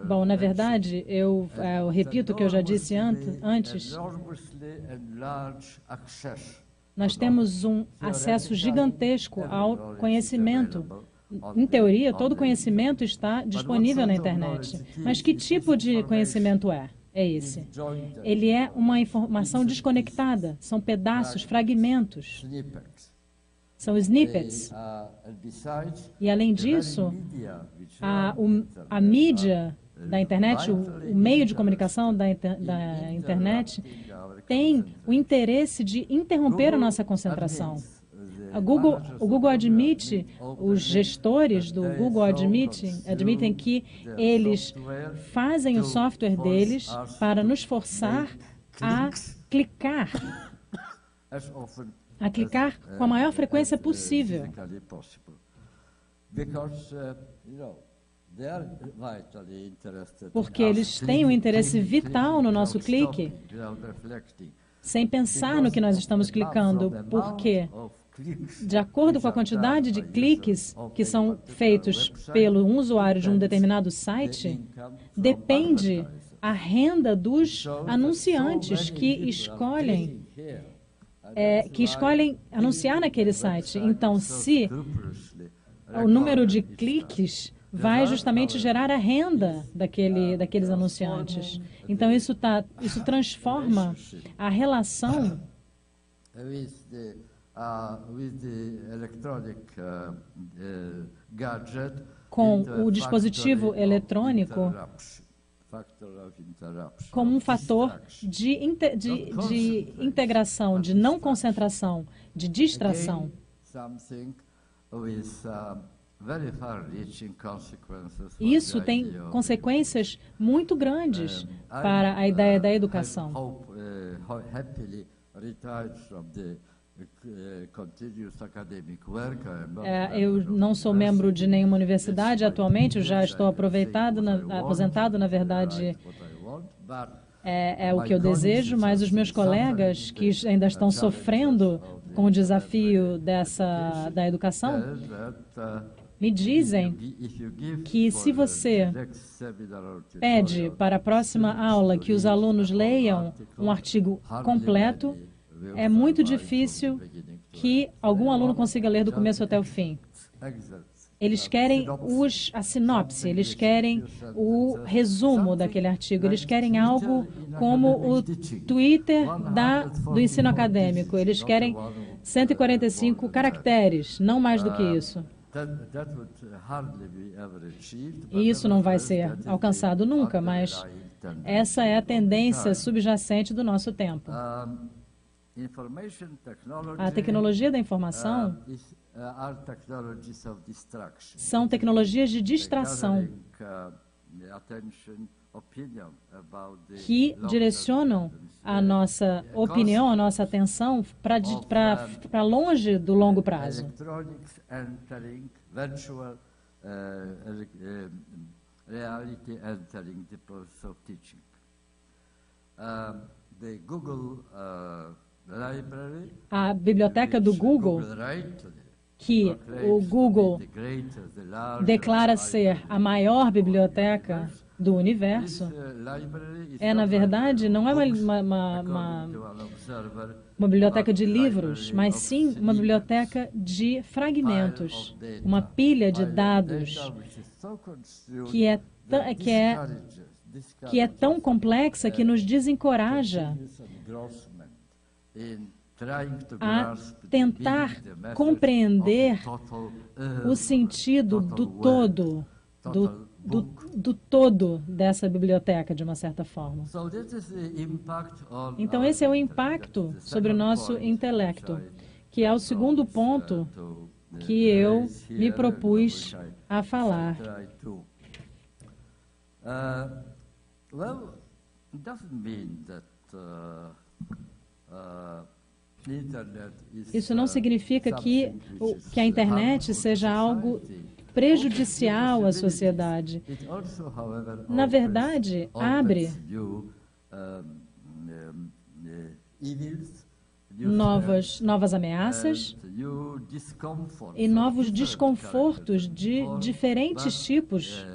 Bom, na verdade, eu repito o que eu já disse antes. Nós temos um acesso gigantesco ao conhecimento. Em teoria, todo conhecimento está disponível na internet. Mas que tipo de conhecimento é? É esse. Ele é uma informação desconectada. São pedaços, fragmentos. São snippets. E, além disso, a mídia da internet, o meio de comunicação da internet, tem o interesse de interromper a nossa concentração. O Google admite, os gestores do Google admitem que eles fazem o software deles para nos forçar a clicar com a maior frequência possível. Porque eles têm um interesse vital no nosso clique, sem pensar no que nós estamos clicando, porque, de acordo com a quantidade de cliques que são feitos pelo usuário de um determinado site, depende a renda dos anunciantes que escolhem anunciar naquele site. Então, se o número de cliques vai justamente gerar a renda daqueles anunciantes. Então, isso transforma a relação com o dispositivo eletrônico como um fator de integração, de não concentração, de distração. Isso tem consequências muito grandes para a ideia da educação. Eu não sou membro de nenhuma universidade atualmente, eu já estou aposentado, na verdade, é o que eu desejo, mas os meus colegas que ainda estão sofrendo com o desafio da educação, me dizem que se você pede para a próxima aula que os alunos leiam um artigo completo, é muito difícil que algum aluno consiga ler do começo até o fim. Eles querem a sinopse, eles querem o resumo daquele artigo, eles querem algo como o Twitter do ensino acadêmico, eles querem 145 caracteres, não mais do que isso. E isso não vai ser alcançado nunca, mas essa é a tendência subjacente do nosso tempo. A tecnologia da informação são tecnologias de distração que direcionam a nossa opinião, a nossa atenção para longe do longo prazo. A biblioteca do Google, que o Google declara ser a maior biblioteca do universo, na verdade, não é uma biblioteca de livros, mas sim uma biblioteca de fragmentos, uma pilha de dados que é tão complexa que nos desencoraja a tentar compreender o sentido do todo dessa biblioteca, de uma certa forma. Então, esse é o impacto sobre o nosso intelecto, que é o segundo ponto que eu me propus a falar. Isso não significa que a internet seja algo prejudicial à sociedade. Na verdade, abre novas ameaças e novos desconfortos de diferentes tipos,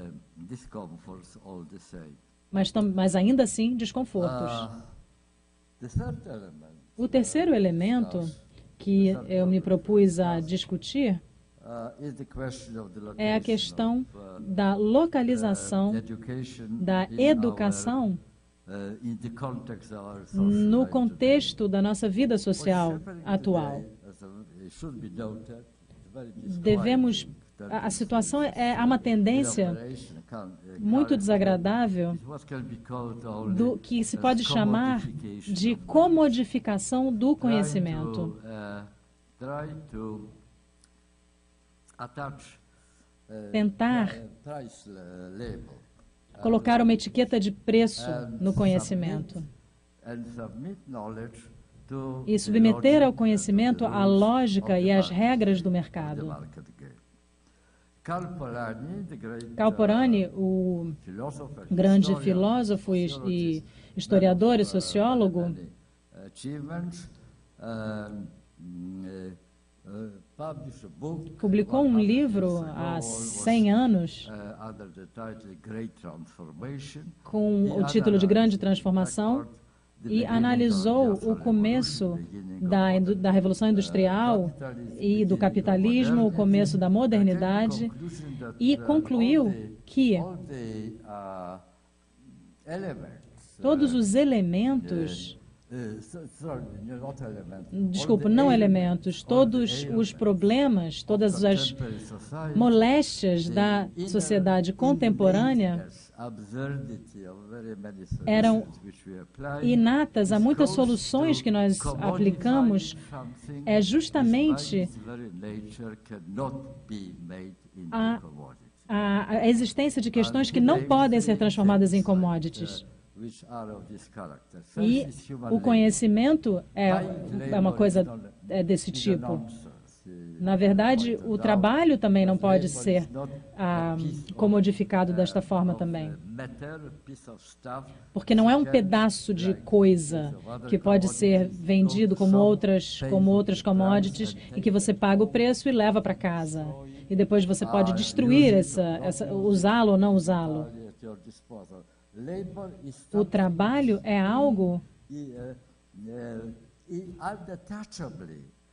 mas ainda assim desconfortos. O terceiro elemento que eu me propus a discutir é a questão da localização da educação no contexto da nossa vida social atual. A situação há uma tendência muito desagradável do que se pode chamar de comodificação do conhecimento. Tentar colocar uma etiqueta de preço no conhecimento e submeter ao conhecimento a lógica e as regras do mercado. Kalporani, o grande filósofo e historiador e sociólogo, publicou um livro há 100 anos com o título de Grande Transformação e analisou o começo da Revolução Industrial e do capitalismo, o começo da modernidade, e concluiu que todos os elementos, todos os problemas, todas as moléstias da sociedade contemporânea eram inatas a muitas soluções que nós aplicamos, é justamente a existência de questões que não podem ser transformadas em commodities. E o conhecimento é uma coisa desse tipo. Na verdade, o trabalho também não pode ser comodificado desta forma também. Porque não é um pedaço de coisa que pode ser vendido como outras commodities e que você paga o preço e leva para casa. E depois você pode destruir usá-lo ou não usá-lo. O trabalho é algo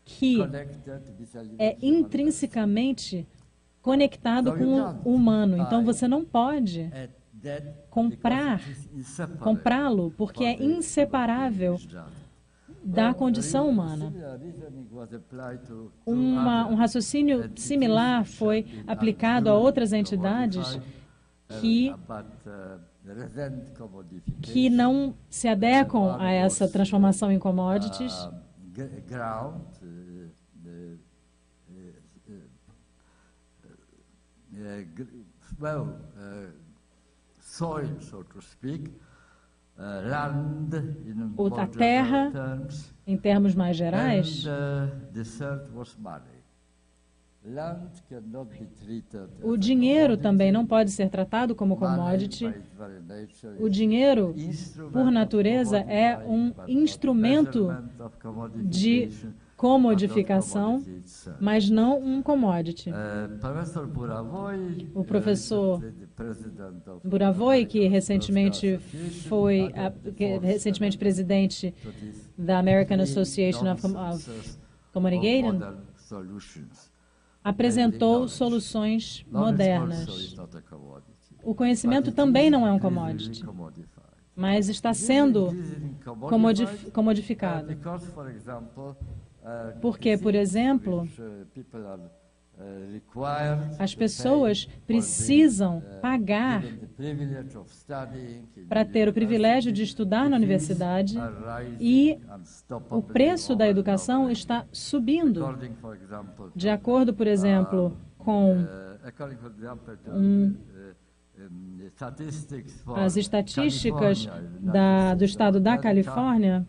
que é intrinsecamente conectado com o humano. Então, você não pode comprá-lo, porque é inseparável da condição humana. Um raciocínio similar foi aplicado a outras entidades que não se adequam a essa transformação em commodities. Soil, so to speak, land a terra, em termos mais gerais, o dinheiro também não pode ser tratado como commodity. O dinheiro, por natureza, é um instrumento de comodificação, mas não um commodity. O professor Buravoy, que recentemente foi presidente da American Association of Communication, apresentou soluções modernas. O conhecimento também não é um commodity, mas está sendo comodificado. Porque, por exemplo, as pessoas precisam pagar para ter o privilégio de estudar na universidade e o preço da educação está subindo. De acordo, por exemplo, com as estatísticas do estado da Califórnia,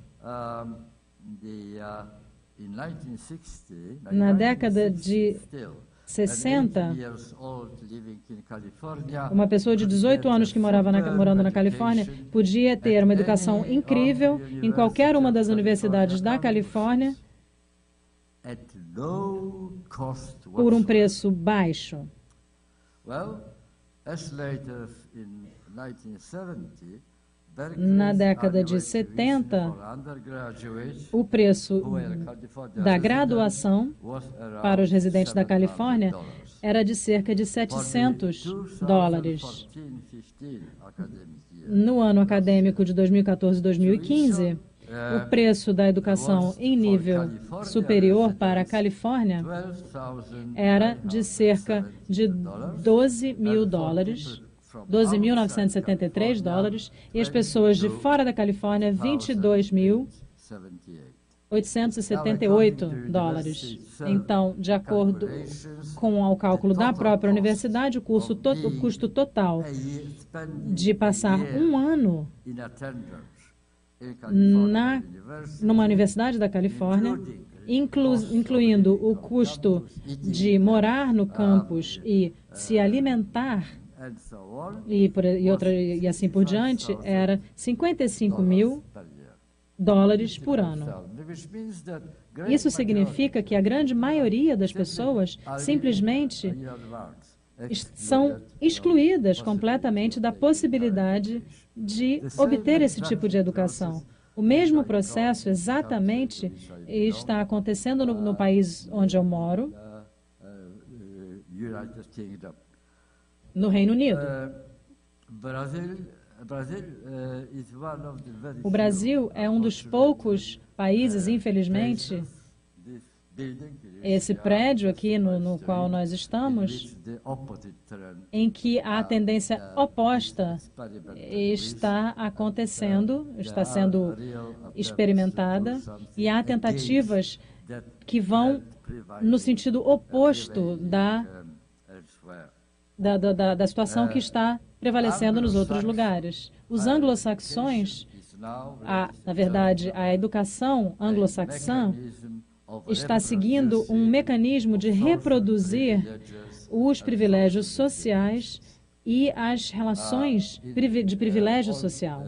na década de 60, uma pessoa de 18 anos que morando na Califórnia podia ter uma educação incrível em qualquer uma das universidades da Califórnia por um preço baixo. Na década de 70, o preço da graduação para os residentes da Califórnia era de cerca de $700. No ano acadêmico de 2014 e 2015, o preço da educação em nível superior para a Califórnia era de cerca de $12.000. $12.973, e as pessoas de fora da Califórnia, $22.878. Então, de acordo com o cálculo da própria universidade, o custo total de passar um ano numa universidade da Califórnia, incluindo o custo de morar no campus e se alimentar, e assim por diante, era $55.000 por ano. Isso significa que a grande maioria das pessoas simplesmente são excluídas completamente da possibilidade de obter esse tipo de educação. O mesmo processo exatamente está acontecendo no país onde eu moro, no Reino Unido. O Brasil é um dos poucos países, infelizmente, esse prédio aqui no qual nós estamos, em que a tendência oposta está acontecendo, está sendo experimentada, e há tentativas que vão no sentido oposto da situação que está prevalecendo nos outros lugares. Os anglo-saxões, na verdade, a educação anglo-saxã está seguindo um mecanismo de reproduzir os privilégios sociais e as relações de privilégio social.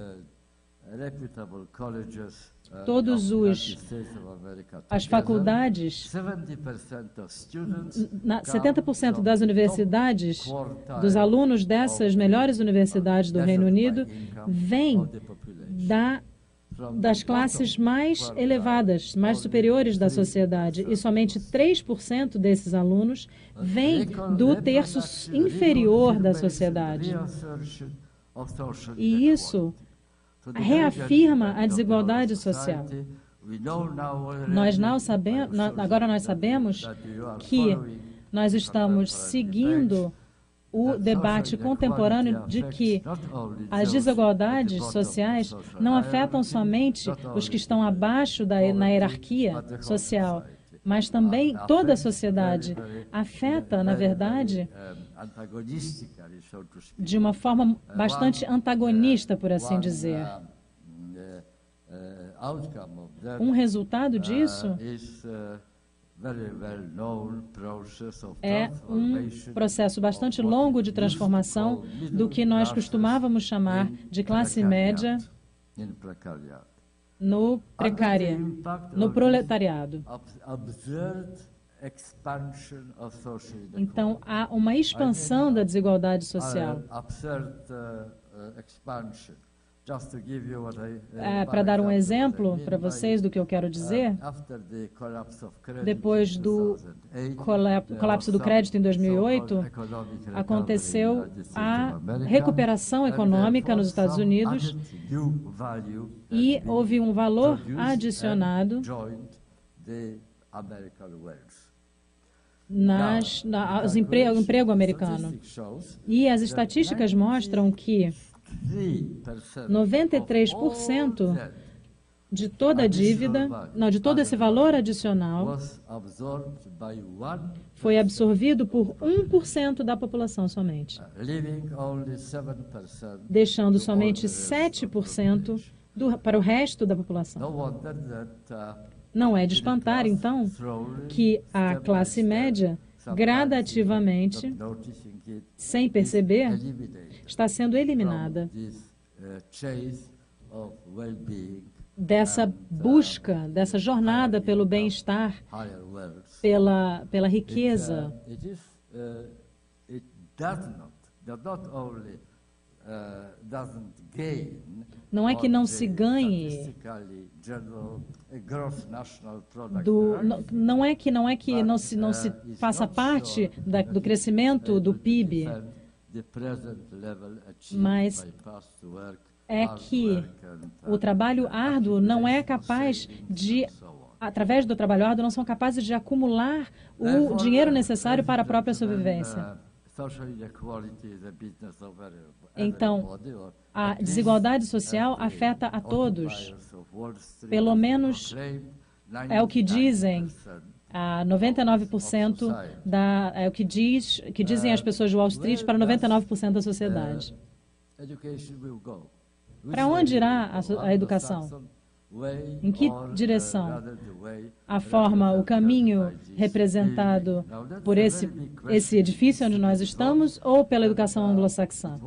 As faculdades, 70% das universidades, dos alunos dessas melhores universidades do Reino Unido, vêm das classes mais elevadas, mais superiores da sociedade, e somente 3% desses alunos vêm do terço inferior da sociedade. E isso reafirma a desigualdade social. Agora nós sabemos que nós estamos seguindo o debate contemporâneo de que as desigualdades sociais não afetam somente os que estão abaixo na hierarquia social, mas também toda a sociedade. Afeta, na verdade, de uma forma bastante antagonista, por assim dizer. Um resultado disso é um processo bastante longo de transformação do que nós costumávamos chamar de classe média no proletariado. Então, há uma expansão da desigualdade social. Para dar um exemplo para vocês do que eu quero dizer, depois do colapso do crédito em 2008, aconteceu a recuperação econômica nos Estados Unidos e houve um valor adicionado ao emprego americano. E as estatísticas mostram que 93% de toda a dívida, de todo esse valor adicional, foi absorvido por 1% da população somente, deixando somente 7% para o resto da população. Não é de espantar, então, que a classe média, gradativamente, sem perceber, está sendo eliminada dessa busca, dessa jornada pelo bem-estar, pela riqueza. Não é que não se ganhe não é que não se faça parte do crescimento do PIB, mas é que o trabalho árduo não é capaz de, através do trabalho árduo, não são capazes de acumular o dinheiro necessário para a própria sobrevivência. Então, a desigualdade social afeta a todos. Pelo menos é o que dizem 99% é o que dizem as pessoas de Wall Street para 99% da sociedade. Para onde irá a educação? Em que direção? A forma, o caminho representado por esse edifício onde nós estamos ou pela educação anglo-saxã?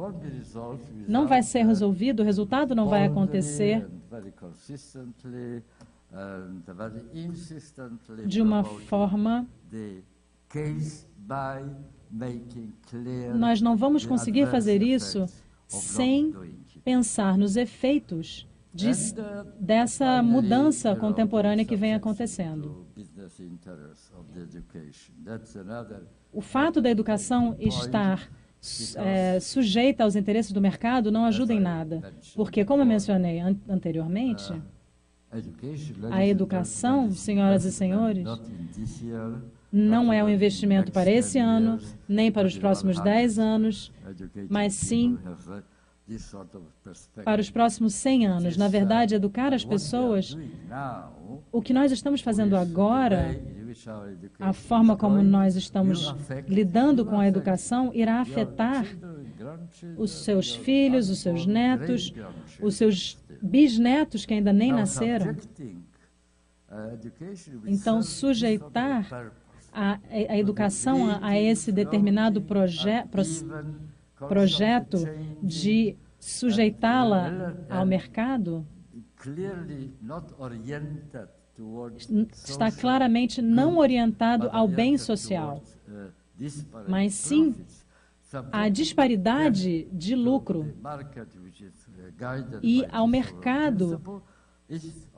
Não vai ser resolvido, o resultado não vai acontecer de uma forma. Nós não vamos conseguir fazer isso sem pensar nos efeitos dessa mudança contemporânea que vem acontecendo. O fato da educação estar sujeita aos interesses do mercado não ajuda em nada, porque, como eu mencionei anteriormente, a educação, senhoras e senhores, não é um investimento para esse ano, nem para os próximos 10 anos, mas sim para os próximos 100 anos. Na verdade, educar as pessoas, o que nós estamos fazendo agora, a forma como nós estamos lidando com a educação, irá afetar os seus filhos, os seus netos, os seus bisnetos que ainda nem nasceram. Então, sujeitar a educação a esse determinado projeto de sujeitá-la ao mercado está claramente não orientado ao bem social, mas sim à disparidade de lucro e ao mercado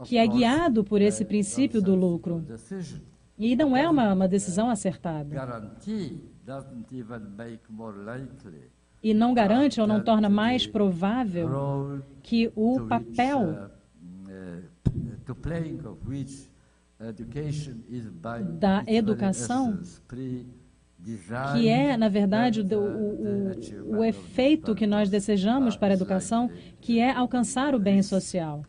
que é guiado por esse princípio do lucro. E não é uma decisão acertada. E não garante ou não torna mais provável que o papel da educação, que é, na verdade, o efeito que nós desejamos para a educação, que é alcançar o bem social.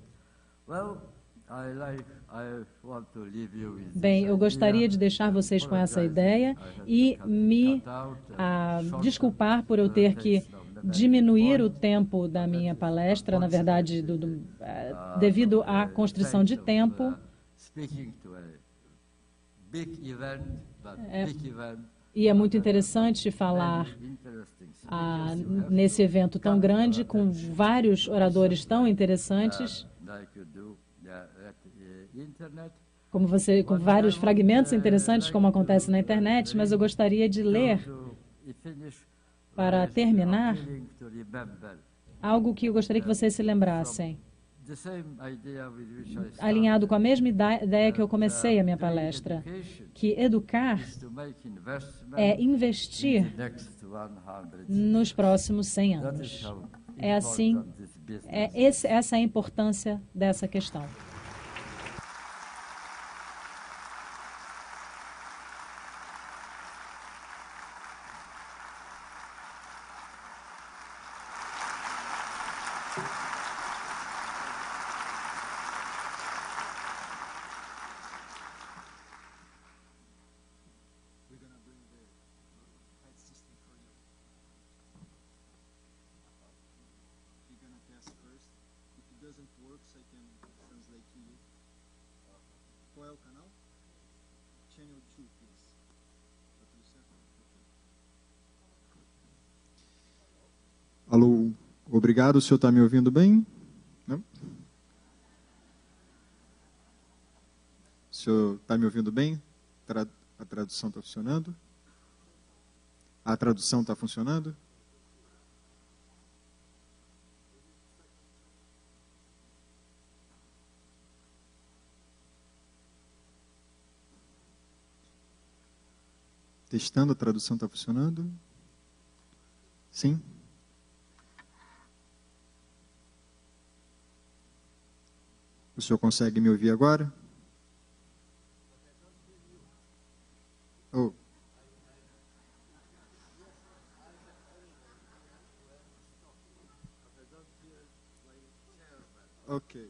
Bem, eu gostaria de deixar vocês com essa ideia e me desculpar por eu ter que diminuir o tempo da minha palestra, na verdade, devido à constrição de tempo. E é muito interessante falar nesse evento tão grande, com vários oradores tão interessantes, com vários fragmentos interessantes, como acontece na internet, mas eu gostaria de ler, para terminar, algo que eu gostaria que vocês se lembrassem, alinhado com a mesma ideia que eu comecei a minha palestra, que educar é investir nos próximos 100 anos. Essa é a importância dessa questão. Qual é o canal? Channel 2, please. Tá tudo certo? Alô, obrigado. O senhor está me ouvindo bem? Não? O senhor está me ouvindo bem? A tradução está funcionando? A tradução está funcionando? Testando, a tradução está funcionando? Sim? O senhor consegue me ouvir agora? Oh. Okay.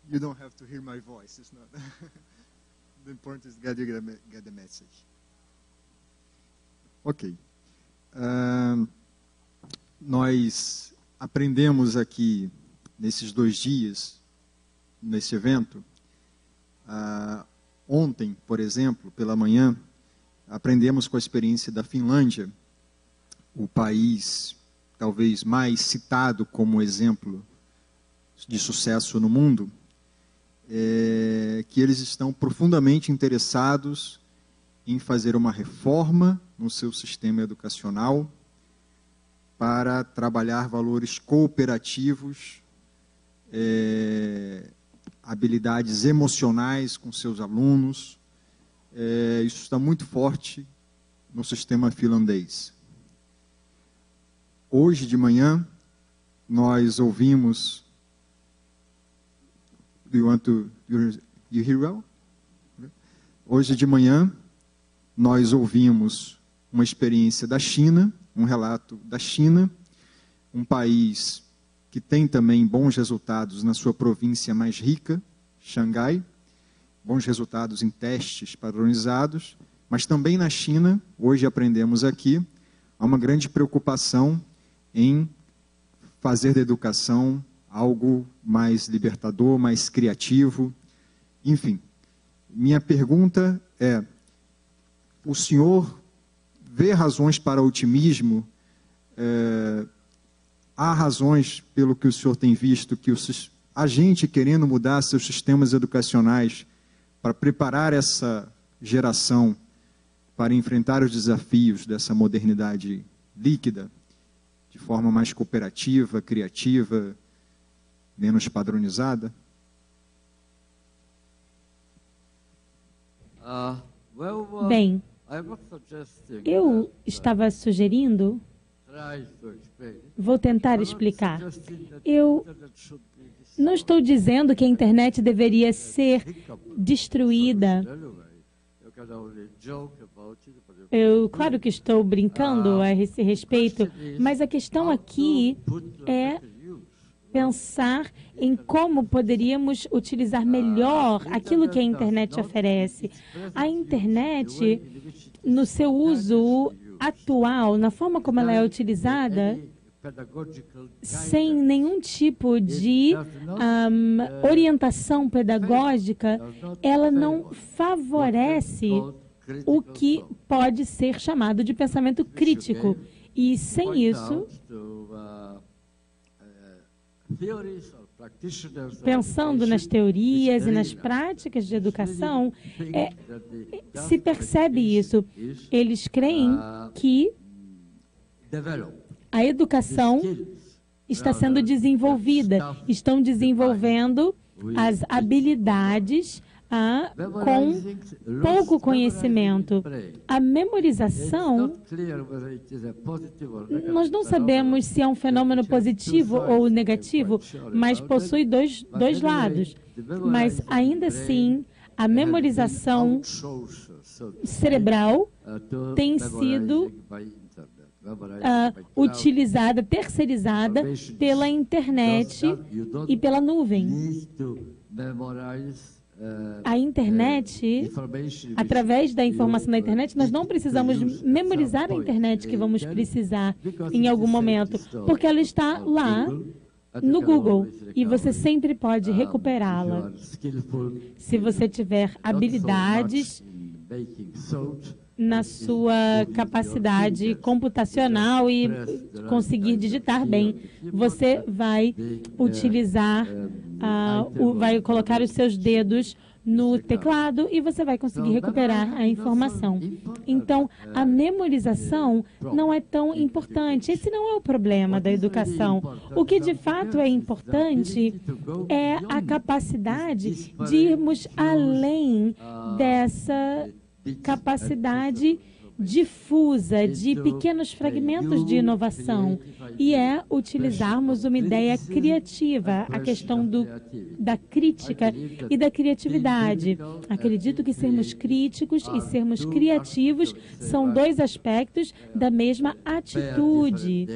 You don't have to hear my voice. It's not. The important is get the message. Ok. Nós aprendemos aqui, nesses 2 dias, nesse evento, ontem, por exemplo, pela manhã, aprendemos com a experiência da Finlândia, o país talvez mais citado como exemplo de sucesso no mundo, que eles estão profundamente interessados em fazer uma reforma no seu sistema educacional para trabalhar valores cooperativos, habilidades emocionais com seus alunos. Isso está muito forte no sistema finlandês. Hoje de manhã, nós ouvimos... Do you want to you hear well? Hoje de manhã, nós ouvimos uma experiência da China, um relato da China, um país que tem também bons resultados na sua província mais rica, Xangai, bons resultados em testes padronizados, mas também na China, hoje aprendemos aqui, há uma grande preocupação em fazer da educação algo mais libertador, mais criativo. Enfim, minha pergunta é, o senhor vê razões para otimismo? Há razões, pelo que o senhor tem visto, que a gente querendo mudar seus sistemas educacionais para preparar essa geração para enfrentar os desafios dessa modernidade líquida, de forma mais cooperativa, criativa, menos padronizada? Bem, eu estava sugerindo, vou tentar explicar. Eu não estou dizendo que a internet deveria ser destruída. Claro que estou brincando a esse respeito, mas a questão aqui é pensar em como poderíamos utilizar melhor aquilo que a internet oferece. A internet, no seu uso atual, na forma como ela é utilizada, sem nenhum tipo de orientação pedagógica, ela não favorece o que pode ser chamado de pensamento crítico. E sem isso, pensando nas teorias e nas práticas de educação, se percebe isso. Eles creem que a educação está sendo desenvolvida, estão desenvolvendo as habilidades com pouco conhecimento. A memorização, nós não sabemos se é um fenômeno positivo ou negativo, mas possui dois lados. Mas, ainda assim, a memorização cerebral tem sido utilizada, terceirizada pela internet e pela nuvem. A internet, através da informação da internet, nós não precisamos memorizar a internet que vamos precisar em algum momento, porque ela está lá no Google e você sempre pode recuperá-la. Se você tiver habilidades na sua capacidade computacional e conseguir digitar bem, você vai utilizar, vai colocar os seus dedos no teclado e você vai conseguir recuperar a informação. Então, a memorização não é tão importante. Esse não é o problema da educação. O que de fato é importante é a capacidade de irmos além dessa capacidade difusa de pequenos fragmentos de inovação e utilizarmos uma ideia criativa, a questão da crítica e da criatividade. Acredito que sermos críticos e sermos criativos são dois aspectos da mesma atitude.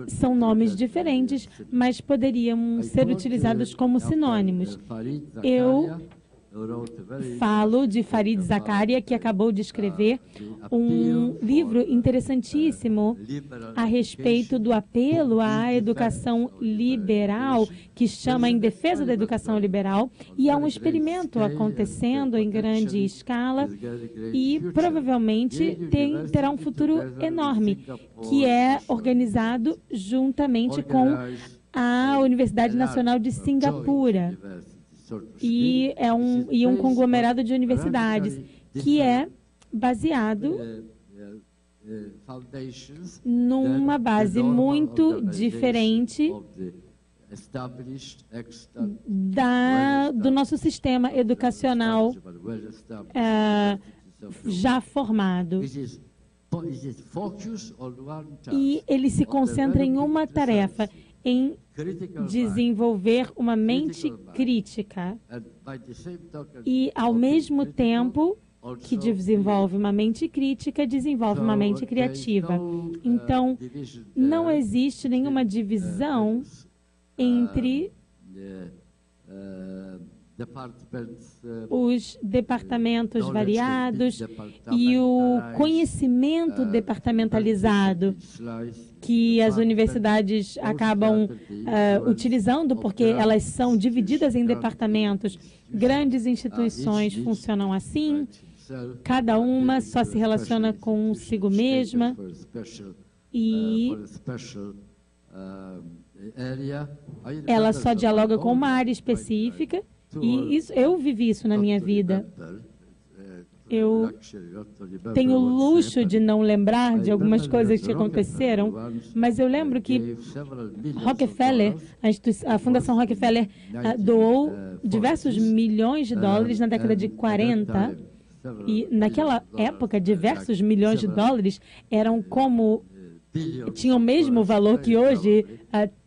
São nomes diferentes, mas poderiam ser utilizados como sinônimos. Eu falo de Fareed Zakaria, que acabou de escrever um livro interessantíssimo a respeito do apelo à educação liberal, que chama Em Defesa da Educação Liberal, e há um experimento acontecendo em grande escala e provavelmente terá um futuro enorme, que é organizado juntamente com a Universidade Nacional de Singapura. E um conglomerado de universidades que é baseado numa base muito diferente do nosso sistema educacional já formado. E ele se concentra em uma tarefa, em desenvolver uma mente crítica. E, ao mesmo tempo que desenvolve uma mente crítica, desenvolve uma mente criativa. Então, não existe nenhuma divisão entre os departamentos variados e o conhecimento departamentalizado que as universidades acabam utilizando, porque elas são divididas em departamentos. Grandes instituições funcionam assim, cada uma só se relaciona consigo mesma e ela só dialoga com uma área específica. E eu vivi isso na minha vida. eu tenho o luxo de não lembrar de algumas coisas que aconteceram, mas eu lembro que Rockefeller, a Fundação Rockefeller, doou diversos milhões de dólares na década de 40, e naquela época, diversos milhões de dólares tinham o mesmo valor que hoje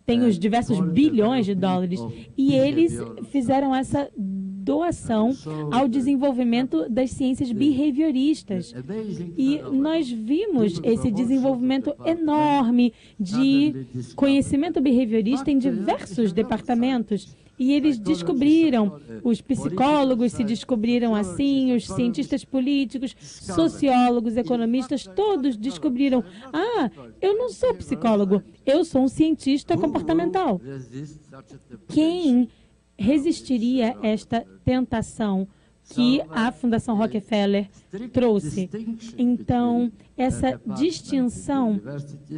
tem os diversos bilhões de dólares. E eles fizeram essa doação ao desenvolvimento das ciências behavioristas. E nós vimos esse desenvolvimento enorme de conhecimento behaviorista em diversos departamentos. E eles descobriram, os psicólogos se descobriram assim, os cientistas políticos, sociólogos, economistas, todos descobriram, eu não sou psicólogo, eu sou um cientista comportamental. Quem resistiria a esta tentação que a Fundação Rockefeller trouxe? Então, essa distinção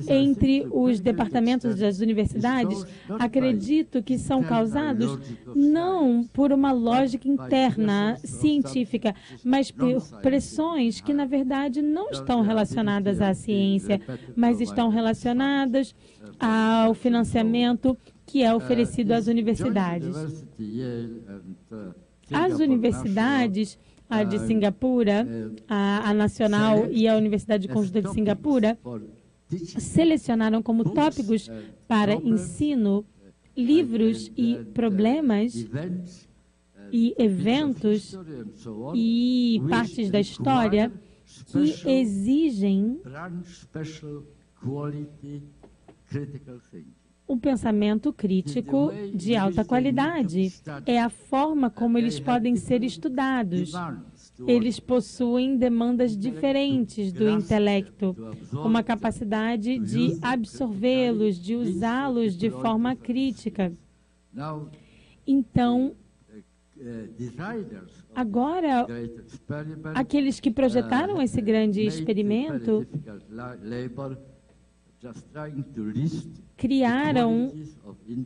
entre os departamentos das universidades, acredito que são causados não por uma lógica interna científica, mas por pressões que, na verdade, não estão relacionadas à ciência, mas estão relacionadas ao financiamento que é oferecido às universidades. As universidades, a de Singapura, a Nacional e a Universidade Conjunta de Singapura, selecionaram como tópicos para ensino livros e problemas e eventos e partes da história que exigem um pensamento crítico de alta qualidade. É a forma como eles podem ser estudados. Eles possuem demandas diferentes do intelecto, uma capacidade de absorvê-los, de usá-los de forma crítica. Então, agora, aqueles que projetaram esse grande experimento criaram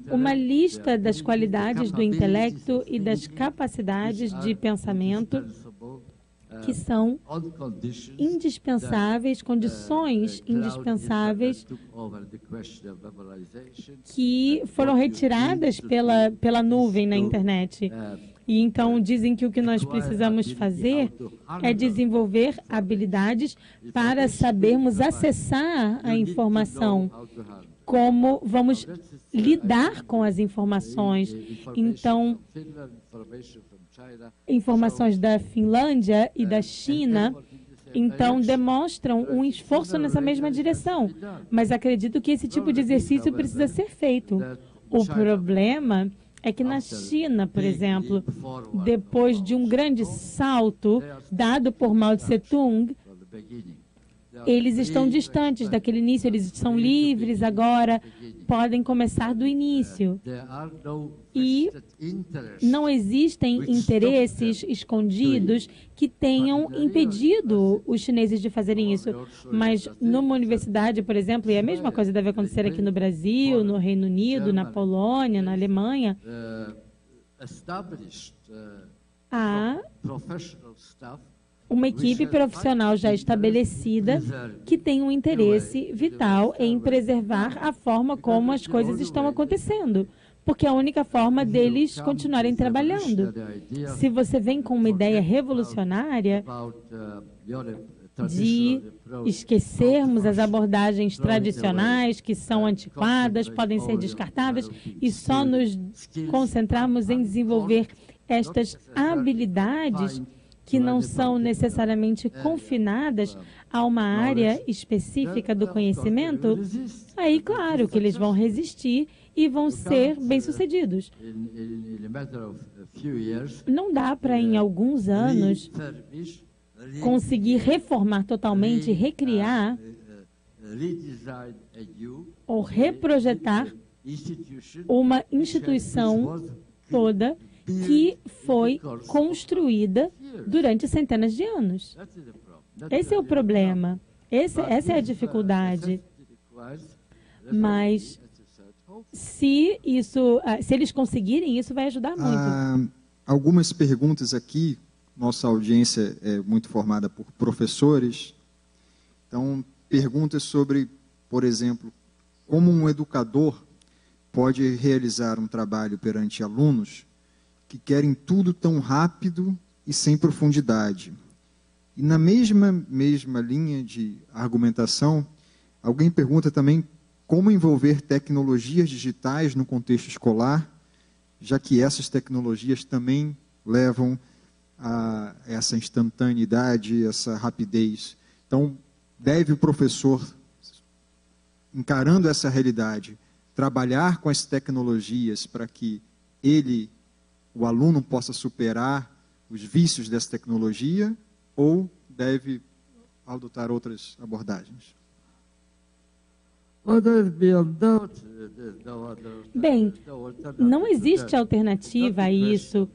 uma lista das qualidades do intelecto e das capacidades de pensamento que são indispensáveis, condições indispensáveis que foram retiradas pela nuvem na internet. E então dizem que o que nós precisamos fazer é desenvolver habilidades para sabermos acessar a informação, como vamos lidar com as informações. Então, informações da Finlândia e da China, então, demonstram um esforço nessa mesma direção. Mas acredito que esse tipo de exercício precisa ser feito. O problema é que na China, por exemplo, depois de um grande salto dado por Mao Tse-tung, eles estão distantes daquele início, eles são livres agora, podem começar do início. E não existem interesses escondidos que tenham impedido os chineses de fazerem isso. Mas numa universidade, por exemplo, e a mesma coisa deve acontecer aqui no Brasil, no Reino Unido, na Polônia, na Alemanha, há uma equipe profissional já estabelecida que tem um interesse vital em preservar a forma como as coisas estão acontecendo, porque é a única forma deles continuarem trabalhando. Se você vem com uma ideia revolucionária de esquecermos as abordagens tradicionais que são antiquadas, podem ser descartadas, e só nos concentrarmos em desenvolver estas habilidades que não são necessariamente confinadas a uma área específica do conhecimento, aí, claro, que eles vão resistir e vão ser bem-sucedidos. Não dá para, em alguns anos, conseguir reformar totalmente, recriar ou reprojetar uma instituição toda que foi construída durante centenas de anos. Esse é o problema. Essa é a dificuldade. Mas se eles conseguirem, isso vai ajudar muito. Algumas perguntas aqui nossa audiência é muito formada por professores. Então, perguntas sobre, por exemplo, como um educador pode realizar um trabalho perante alunos que querem tudo tão rápido e sem profundidade. E na mesma linha de argumentação, alguém pergunta também como envolver tecnologias digitais no contexto escolar, já que essas tecnologias também levam a essa instantaneidade, essa rapidez. Então, deve o professor, encarando essa realidade, trabalhar com as tecnologias para que o aluno possa superar os vícios dessa tecnologia, ou deve adotar outras abordagens? Bem, não existe alternativa a isso.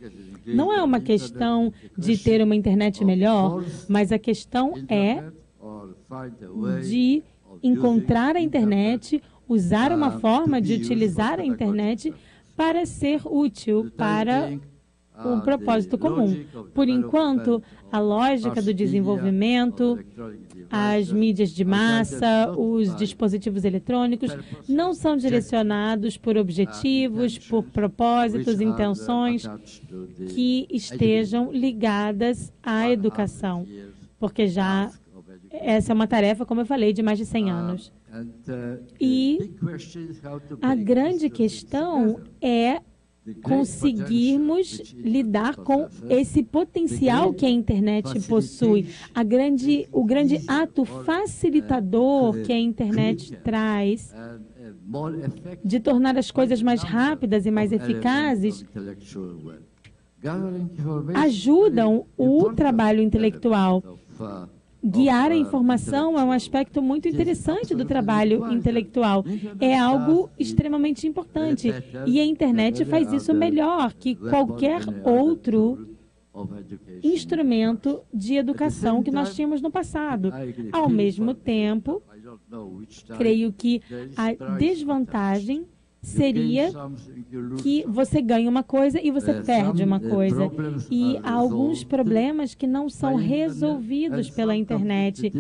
Não é uma questão de ter uma internet melhor, mas a questão é de encontrar a internet, usar uma forma de utilizar a internet para ser útil para um propósito comum. Por enquanto, a lógica do desenvolvimento, as mídias de massa, os dispositivos eletrônicos, não são direcionados por objetivos, por propósitos, intenções que estejam ligadas à educação, porque já essa é uma tarefa, como eu falei, de mais de 100 anos. E a grande questão é conseguirmos lidar com esse potencial que a internet possui, o grande ato facilitador que a internet traz de tornar as coisas mais rápidas e mais eficazes, ajudam o trabalho intelectual. Guiar a informação é um aspecto muito interessante do trabalho intelectual. É algo extremamente importante. E a internet faz isso melhor que qualquer outro instrumento de educação que nós tínhamos no passado. Ao mesmo tempo, creio que a desvantagem seria que você ganha uma coisa e você perde uma coisa. E há alguns problemas que não são resolvidos pela internet.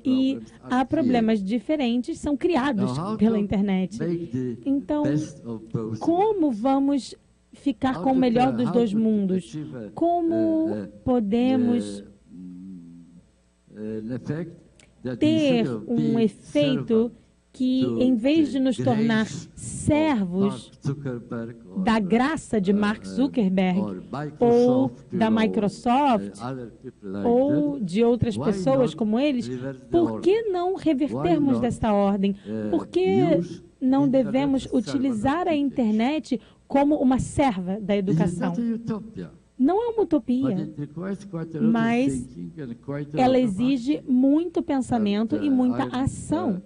E há problemas diferentes são criados pela internet. Então, como vamos ficar com o melhor dos dois mundos? Como podemos ter um efeito que, em vez de nos tornar servos da graça de Mark Zuckerberg, ou da Microsoft, ou de outras pessoas como eles, por que não revertermos dessa ordem? Por que não devemos utilizar a internet como uma serva da educação? Não é uma utopia, mas ela exige muito pensamento e muita ação.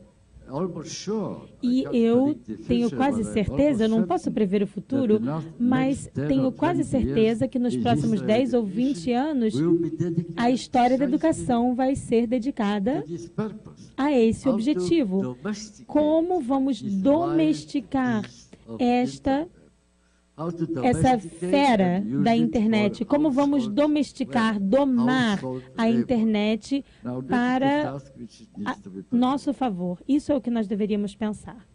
E eu tenho quase certeza, eu não posso prever o futuro, mas tenho quase certeza que nos próximos 10 ou 20 anos, a história da educação vai ser dedicada a esse objetivo. Como vamos domesticar essa fera da internet? Como vamos domesticar, domar a internet para nosso favor? Isso é o que nós deveríamos pensar.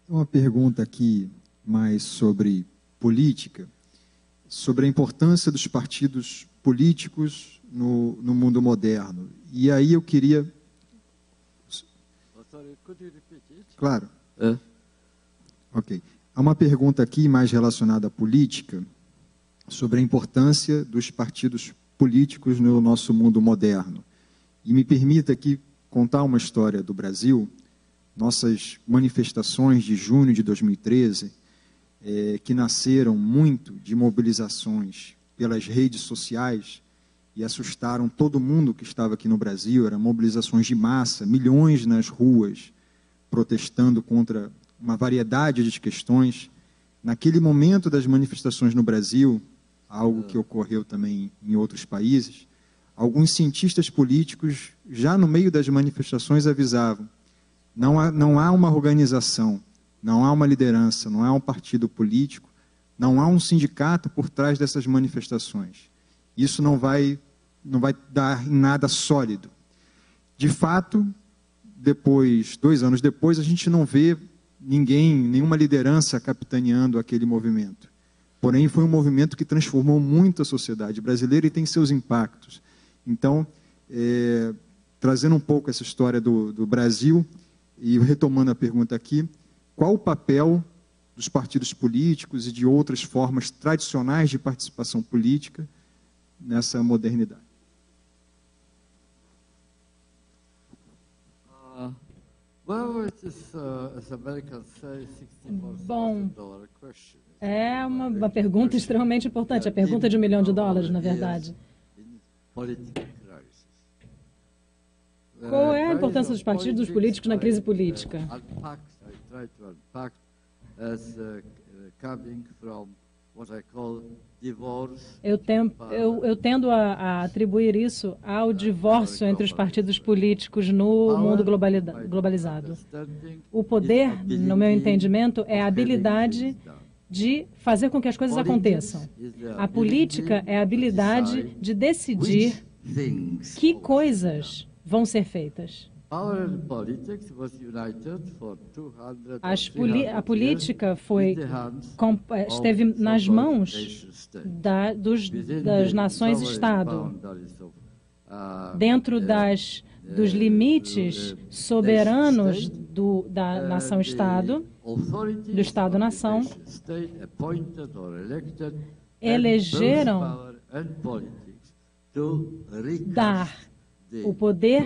Uma pergunta aqui mais sobre política, sobre a importância dos partidos políticos no mundo moderno. E aí eu queria... Claro. Ok. Há uma pergunta aqui mais relacionada à política, sobre a importância dos partidos políticos no nosso mundo moderno. E me permita aqui contar uma história do Brasil, nossas manifestações de junho de 2013, que nasceram muito de mobilizações pelas redes sociais e assustaram todo mundo que estava aqui no Brasil. Eram mobilizações de massa, milhões nas ruas, protestando contra uma variedade de questões. Naquele momento das manifestações no Brasil, algo que ocorreu também em outros países, alguns cientistas políticos, já no meio das manifestações, avisavam: não há uma organização, não há uma liderança, não há um partido político, não há um sindicato por trás dessas manifestações. isso não vai dar em nada sólido. De fato, 2 anos depois, a gente não vê nenhuma liderança capitaneando aquele movimento. Porém, foi um movimento que transformou muito a sociedade brasileira e tem seus impactos. Então, trazendo um pouco essa história do Brasil, e retomando a pergunta aqui, qual o papel dos partidos políticos e de outras formas tradicionais de participação política nessa modernidade? Bom, é uma pergunta extremamente importante, a pergunta de $1 milhão, na verdade. Qual é a importância dos partidos políticos na crise política? Eu tendo a atribuir isso ao divórcio entre os partidos políticos no mundo globalizado. O poder, no meu entendimento, é a habilidade de fazer com que as coisas aconteçam. A política é a habilidade de decidir que coisas vão ser feitas. A política esteve nas mãos das nações-Estado, dentro dos limites soberanos da nação-Estado, do Estado-nação, elegeram dar o poder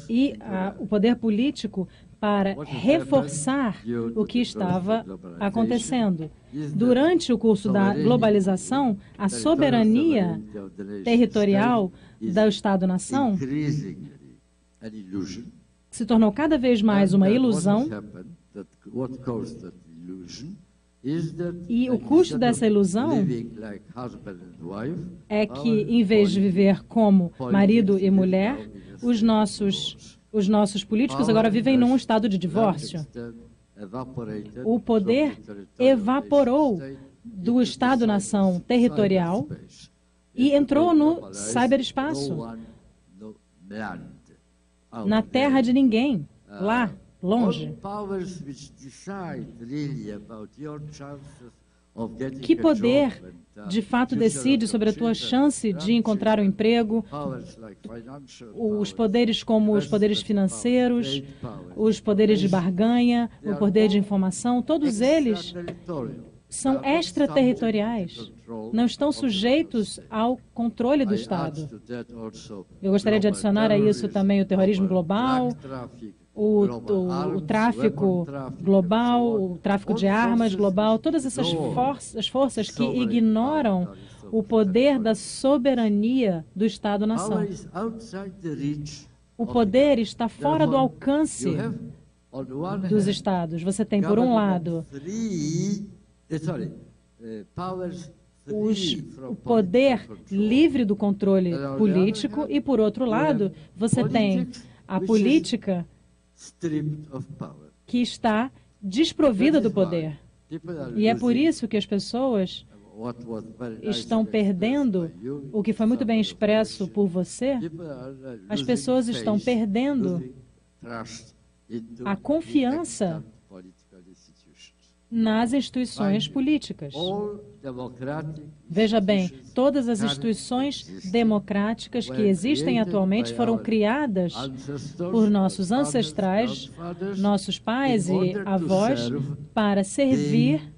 e o poder político para reforçar o que estava acontecendo. Durante o curso da globalização, a soberania territorial do Estado-nação se tornou cada vez mais uma ilusão. E o custo dessa ilusão é que, em vez de viver como marido e mulher, os nossos políticos agora vivem num estado de divórcio. O poder evaporou do Estado-nação territorial e entrou no cyberespaço, na terra de ninguém, lá, longe. Que poder, de fato, decide sobre a tua chance de encontrar um emprego? Os poderes como os poderes financeiros, os poderes de barganha, o poder de informação, todos eles são extraterritoriais, não estão sujeitos ao controle do Estado. Eu gostaria de adicionar a isso também o terrorismo global, o tráfico global, o tráfico de armas global, todas essas forças que ignoram o poder da soberania do Estado-nação. O poder está fora do alcance dos Estados. Você tem, por um lado, o poder livre do controle político e, por outro lado, você tem a política que está desprovida do poder. E é por isso que as pessoas estão perdendo o que foi muito bem expresso por você. As pessoas estão perdendo a confiança nas instituições políticas. Veja bem, todas as instituições democráticas que existem atualmente foram criadas por nossos ancestrais, nossos pais e avós, para servir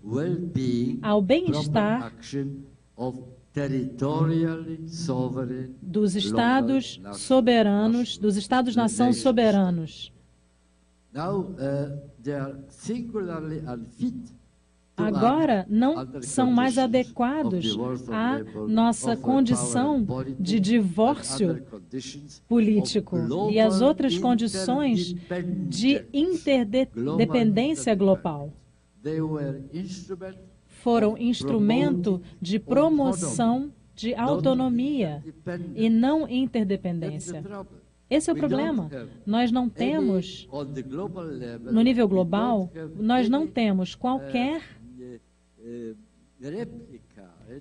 ao bem-estar dos Estados soberanos, dos Estados-nação soberanos. Agora não são mais adequados à nossa condição de divórcio político e às outras condições de interdependência global. Foram instrumento de promoção de autonomia e não interdependência. Esse é o problema. Nós não temos, no nível global, nós não temos qualquer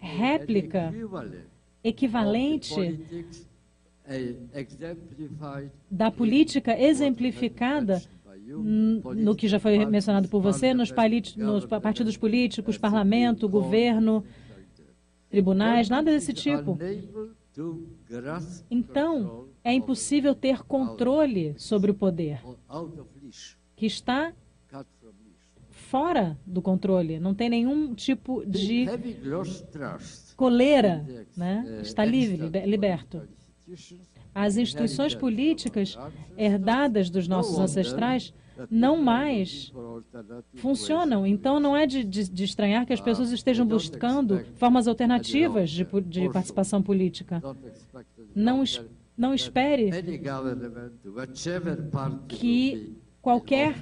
réplica equivalente da política exemplificada no que já foi mencionado por você, nos partidos políticos, parlamento, governo, tribunais, nada desse tipo. Então, é impossível ter controle sobre o poder, que está fora do controle, não tem nenhum tipo de coleira, né? Está livre, liberto. As instituições políticas herdadas dos nossos ancestrais não mais funcionam. Então, não é de estranhar que as pessoas estejam buscando formas alternativas de participação política. Não espere que qualquer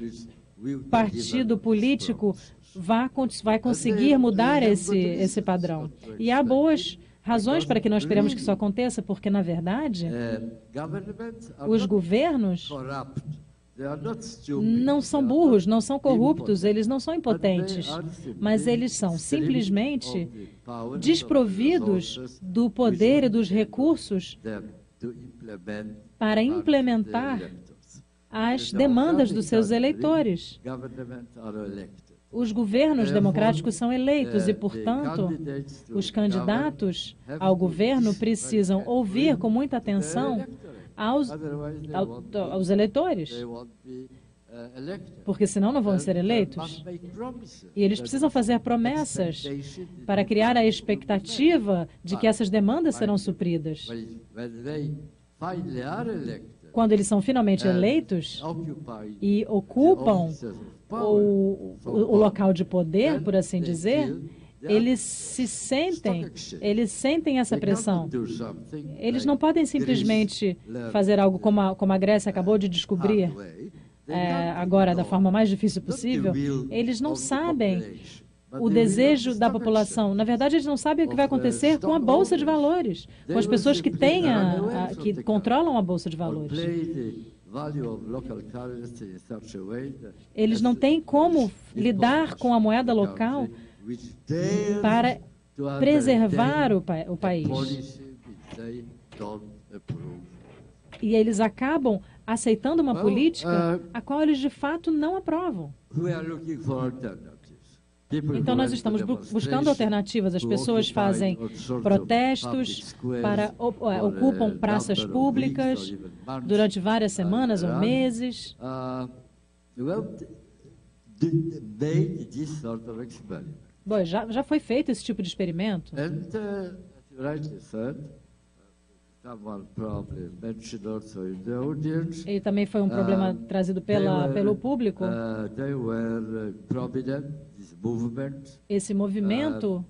partido político vai conseguir mudar esse padrão. E há boas razões para que nós esperemos que isso aconteça, porque, na verdade, os governos não são burros, não são corruptos, eles não são impotentes, mas eles são simplesmente desprovidos do poder e dos recursos para implementar as demandas dos seus eleitores. Os governos democráticos são eleitos e, portanto, os candidatos ao governo precisam ouvir com muita atenção aos eleitores, porque senão não vão ser eleitos. E eles precisam fazer promessas para criar a expectativa de que essas demandas serão supridas. Quando eles são finalmente eleitos e ocupam o local de poder, por assim dizer, eles sentem essa pressão. Eles não podem simplesmente fazer algo como a Grécia acabou de descobrir, agora da forma mais difícil possível. Eles não sabem o desejo da população. Na verdade, eles não sabem o que vai acontecer com a Bolsa de Valores, com as pessoas que controlam a Bolsa de Valores. Eles não têm como lidar com a moeda local para preservar o país. E eles acabam aceitando uma política a qual eles de fato não aprovam. Então, nós estamos buscando alternativas. As pessoas fazem protestos, ocupam praças públicas durante várias semanas ou meses. Bom, já foi feito esse tipo de experimento. E também foi um problema trazido pelo público. Esse movimento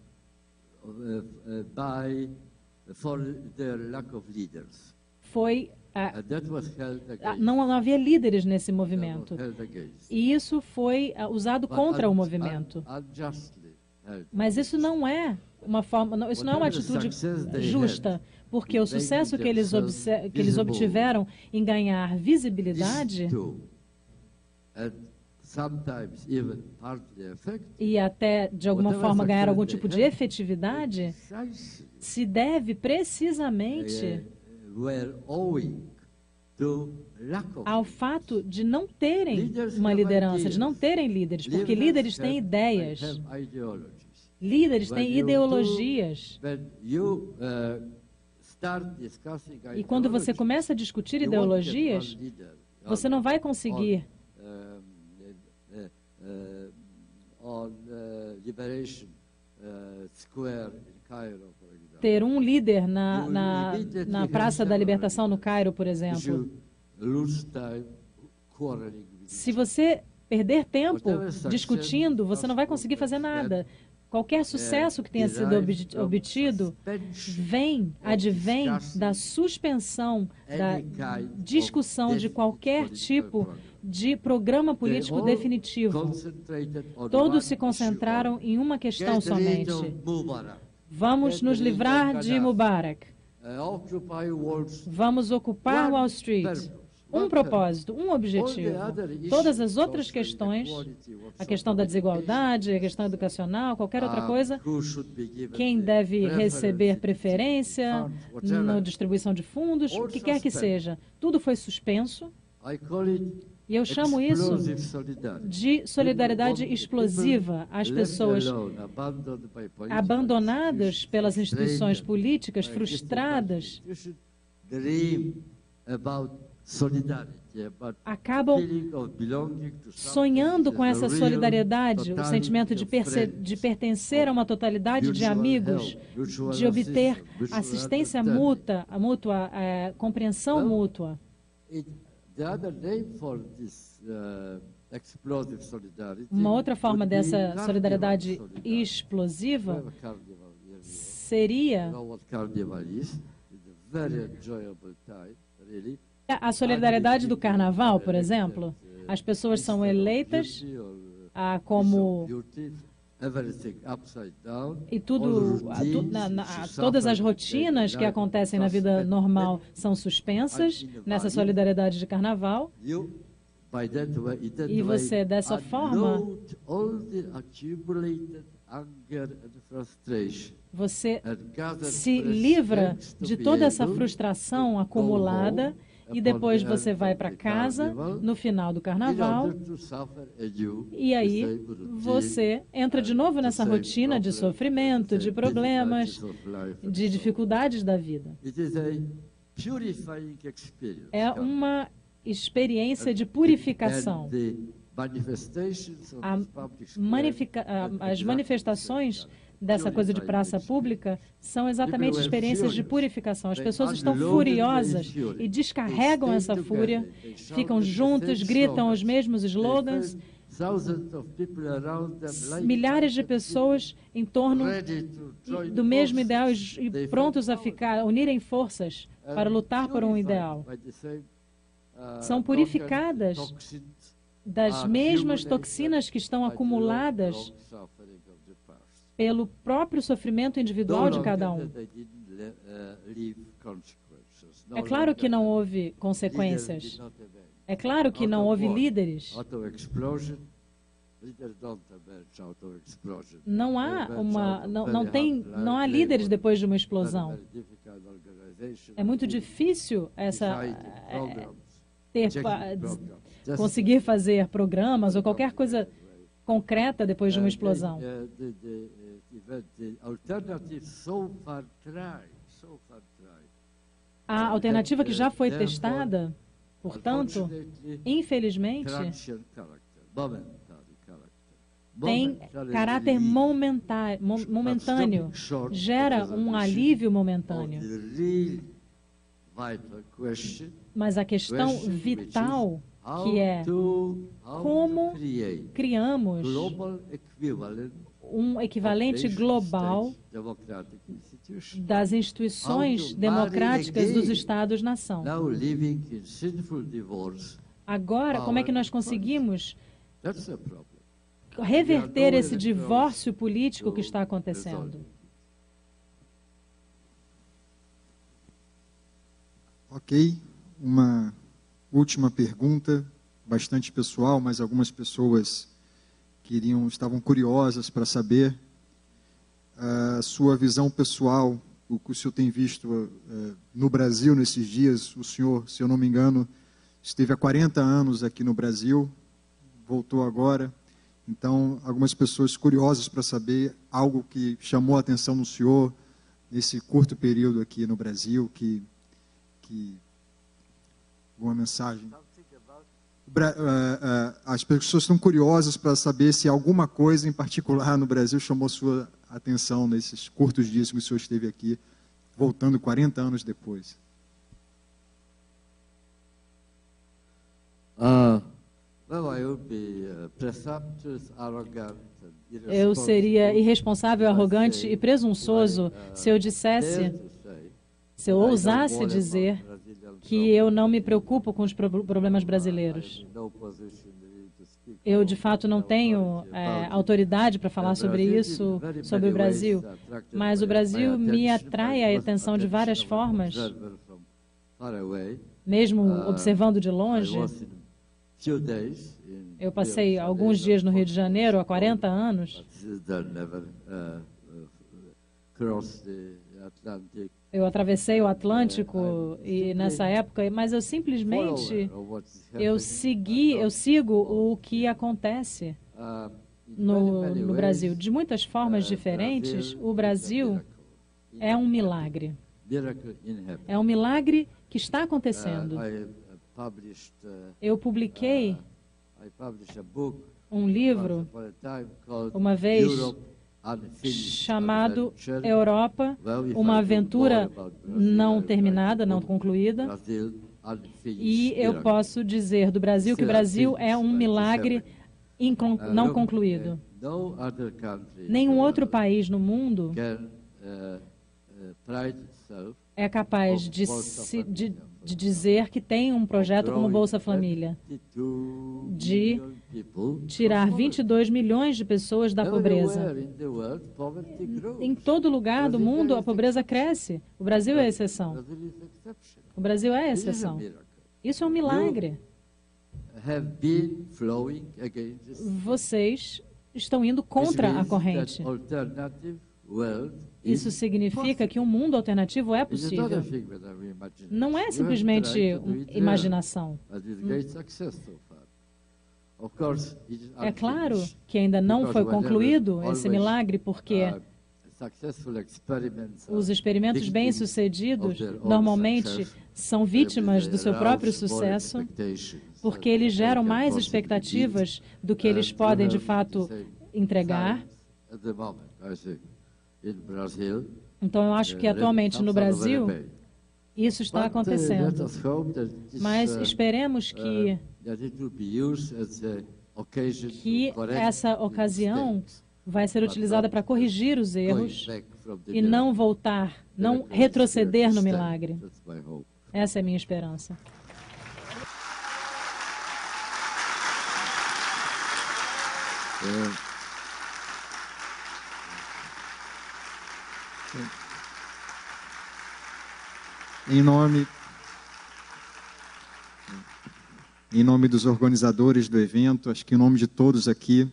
foi... não havia líderes nesse movimento. E isso foi usado contra o movimento. Mas isso não é uma forma, isso não é uma atitude justa, porque o sucesso que eles obtiveram em ganhar visibilidade e até, de alguma forma, ganhar algum tipo de efetividade, se deve precisamente ao fato de não terem uma liderança, de não terem líderes, porque líderes têm ideias, líderes têm ideologias. E quando você começa a discutir ideologias, você não vai conseguir ter um líder na Praça da Libertação no Cairo, por exemplo. Se você perder tempo discutindo, você não vai conseguir fazer nada. Qualquer sucesso que tenha sido obtido advém da suspensão, da discussão de qualquer tipo de programa político definitivo. Todos se concentraram em uma questão somente. Vamos nos livrar de Mubarak. Vamos ocupar Wall Street. um propósito, um objetivo. Todas as outras questões, a questão da desigualdade, a questão educacional, qualquer outra coisa, quem deve receber preferência na distribuição de fundos, o que quer que seja, tudo foi suspenso. E eu chamo isso de solidariedade explosiva. As pessoas abandonadas pelas instituições políticas, frustradas, acabam sonhando com essa solidariedade, o sentimento de pertencer a uma totalidade de amigos, de obter assistência mútua, compreensão mútua. Uma outra forma dessa solidariedade explosiva seria a solidariedade do carnaval, por exemplo. As pessoas são eleitas como... E todas as rotinas que acontecem na vida normal são suspensas nessa solidariedade de carnaval. E você, dessa forma, você se livra de toda essa frustração acumulada e depois você vai para casa no final do carnaval e aí você entra de novo nessa rotina de sofrimento, de problemas, de dificuldades da vida. É uma experiência de purificação. As manifestações dessa coisa de praça pública são exatamente experiências de purificação. As pessoas estão furiosas e descarregam essa fúria, ficam juntos, gritam os mesmos slogans. Milhares de pessoas em torno do mesmo ideal e prontos a unirem forças para lutar por um ideal. São purificadas das mesmas toxinas que estão acumuladas pelo próprio sofrimento individual de cada um. É claro que não houve consequências. É claro que não houve líderes. Não há líderes depois de uma explosão. É muito difícil conseguir fazer programas ou qualquer coisa concreta depois de uma explosão. A alternativa que já foi testada, portanto, infelizmente, tem caráter momentâneo, gera um alívio momentâneo. Mas a questão vital, que é como criamos um equivalente global das instituições democráticas dos Estados-nação. Agora, como é que nós conseguimos reverter esse divórcio político que está acontecendo? Ok, uma última pergunta, bastante pessoal, mas algumas pessoas estavam curiosas para saber a sua visão pessoal, o que o senhor tem visto no Brasil nesses dias. O senhor, se eu não me engano, esteve há 40 anos aqui no Brasil, voltou agora. Então, algumas pessoas curiosas para saber algo que chamou a atenção no senhor nesse curto período aqui no Brasil, uma mensagem. As pessoas estão curiosas para saber se alguma coisa em particular no Brasil chamou sua atenção nesses curtos dias que o senhor esteve aqui, voltando 40 anos depois. Eu seria irresponsável, arrogante e presunçoso se eu dissesse, se eu ousasse dizer que eu não me preocupo com os problemas brasileiros. Eu, de fato, não tenho autoridade para falar sobre isso, sobre o Brasil, mas o Brasil me atrai a atenção de várias formas. mesmo observando de longe. Eu passei alguns dias no Rio de Janeiro há 40 anos. Eu atravessei o Atlântico e nessa época, mas eu simplesmente eu sigo o que acontece no Brasil. De muitas formas diferentes, o Brasil é um milagre. É um milagre que está acontecendo. Eu publiquei um livro uma vez chamado Europa, uma aventura não terminada, não concluída. E eu posso dizer do Brasil que o Brasil é um milagre não concluído. Nenhum outro país no mundo é capaz de dizer que tem um projeto como Bolsa Família, de tirar 22 milhões de pessoas da pobreza. Em todo lugar do mundo, a pobreza cresce. O Brasil é a exceção. O Brasil é a exceção. Isso é um milagre. Vocês estão indo contra a corrente. Isso significa que um mundo alternativo é possível. Não é simplesmente imaginação. É claro que ainda não foi concluído esse milagre, porque os experimentos bem-sucedidos normalmente são vítimas do seu próprio sucesso, porque eles geram mais expectativas do que eles podem, de fato, entregar. Então, eu acho que atualmente no Brasil, isso está acontecendo. Mas esperemos que essa ocasião vai ser utilizada para corrigir os erros e não voltar, não retroceder no milagre. Essa é a minha esperança. Em nome dos organizadores do evento, acho que em nome de todos aqui,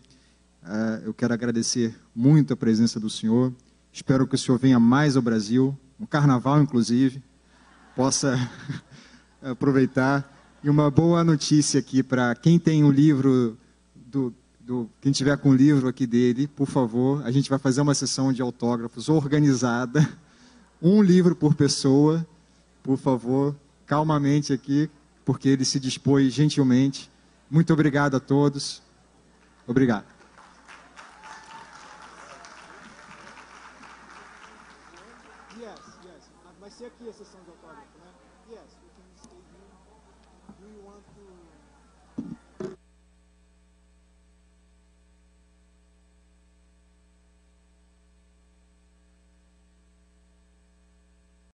eu quero agradecer muito a presença do senhor. Espero que o senhor venha mais ao Brasil, no Carnaval, inclusive, possa aproveitar. E uma boa notícia aqui para quem tem o livro, quem tiver com o livro aqui dele, por favor, a gente vai fazer uma sessão de autógrafos organizada, um livro por pessoa, por favor, calmamente aqui, porque ele se dispôs gentilmente. Muito obrigado a todos. Obrigado. Vai ser aqui a sessão de autógrafo, né? Yes, we can stay here. Do you want to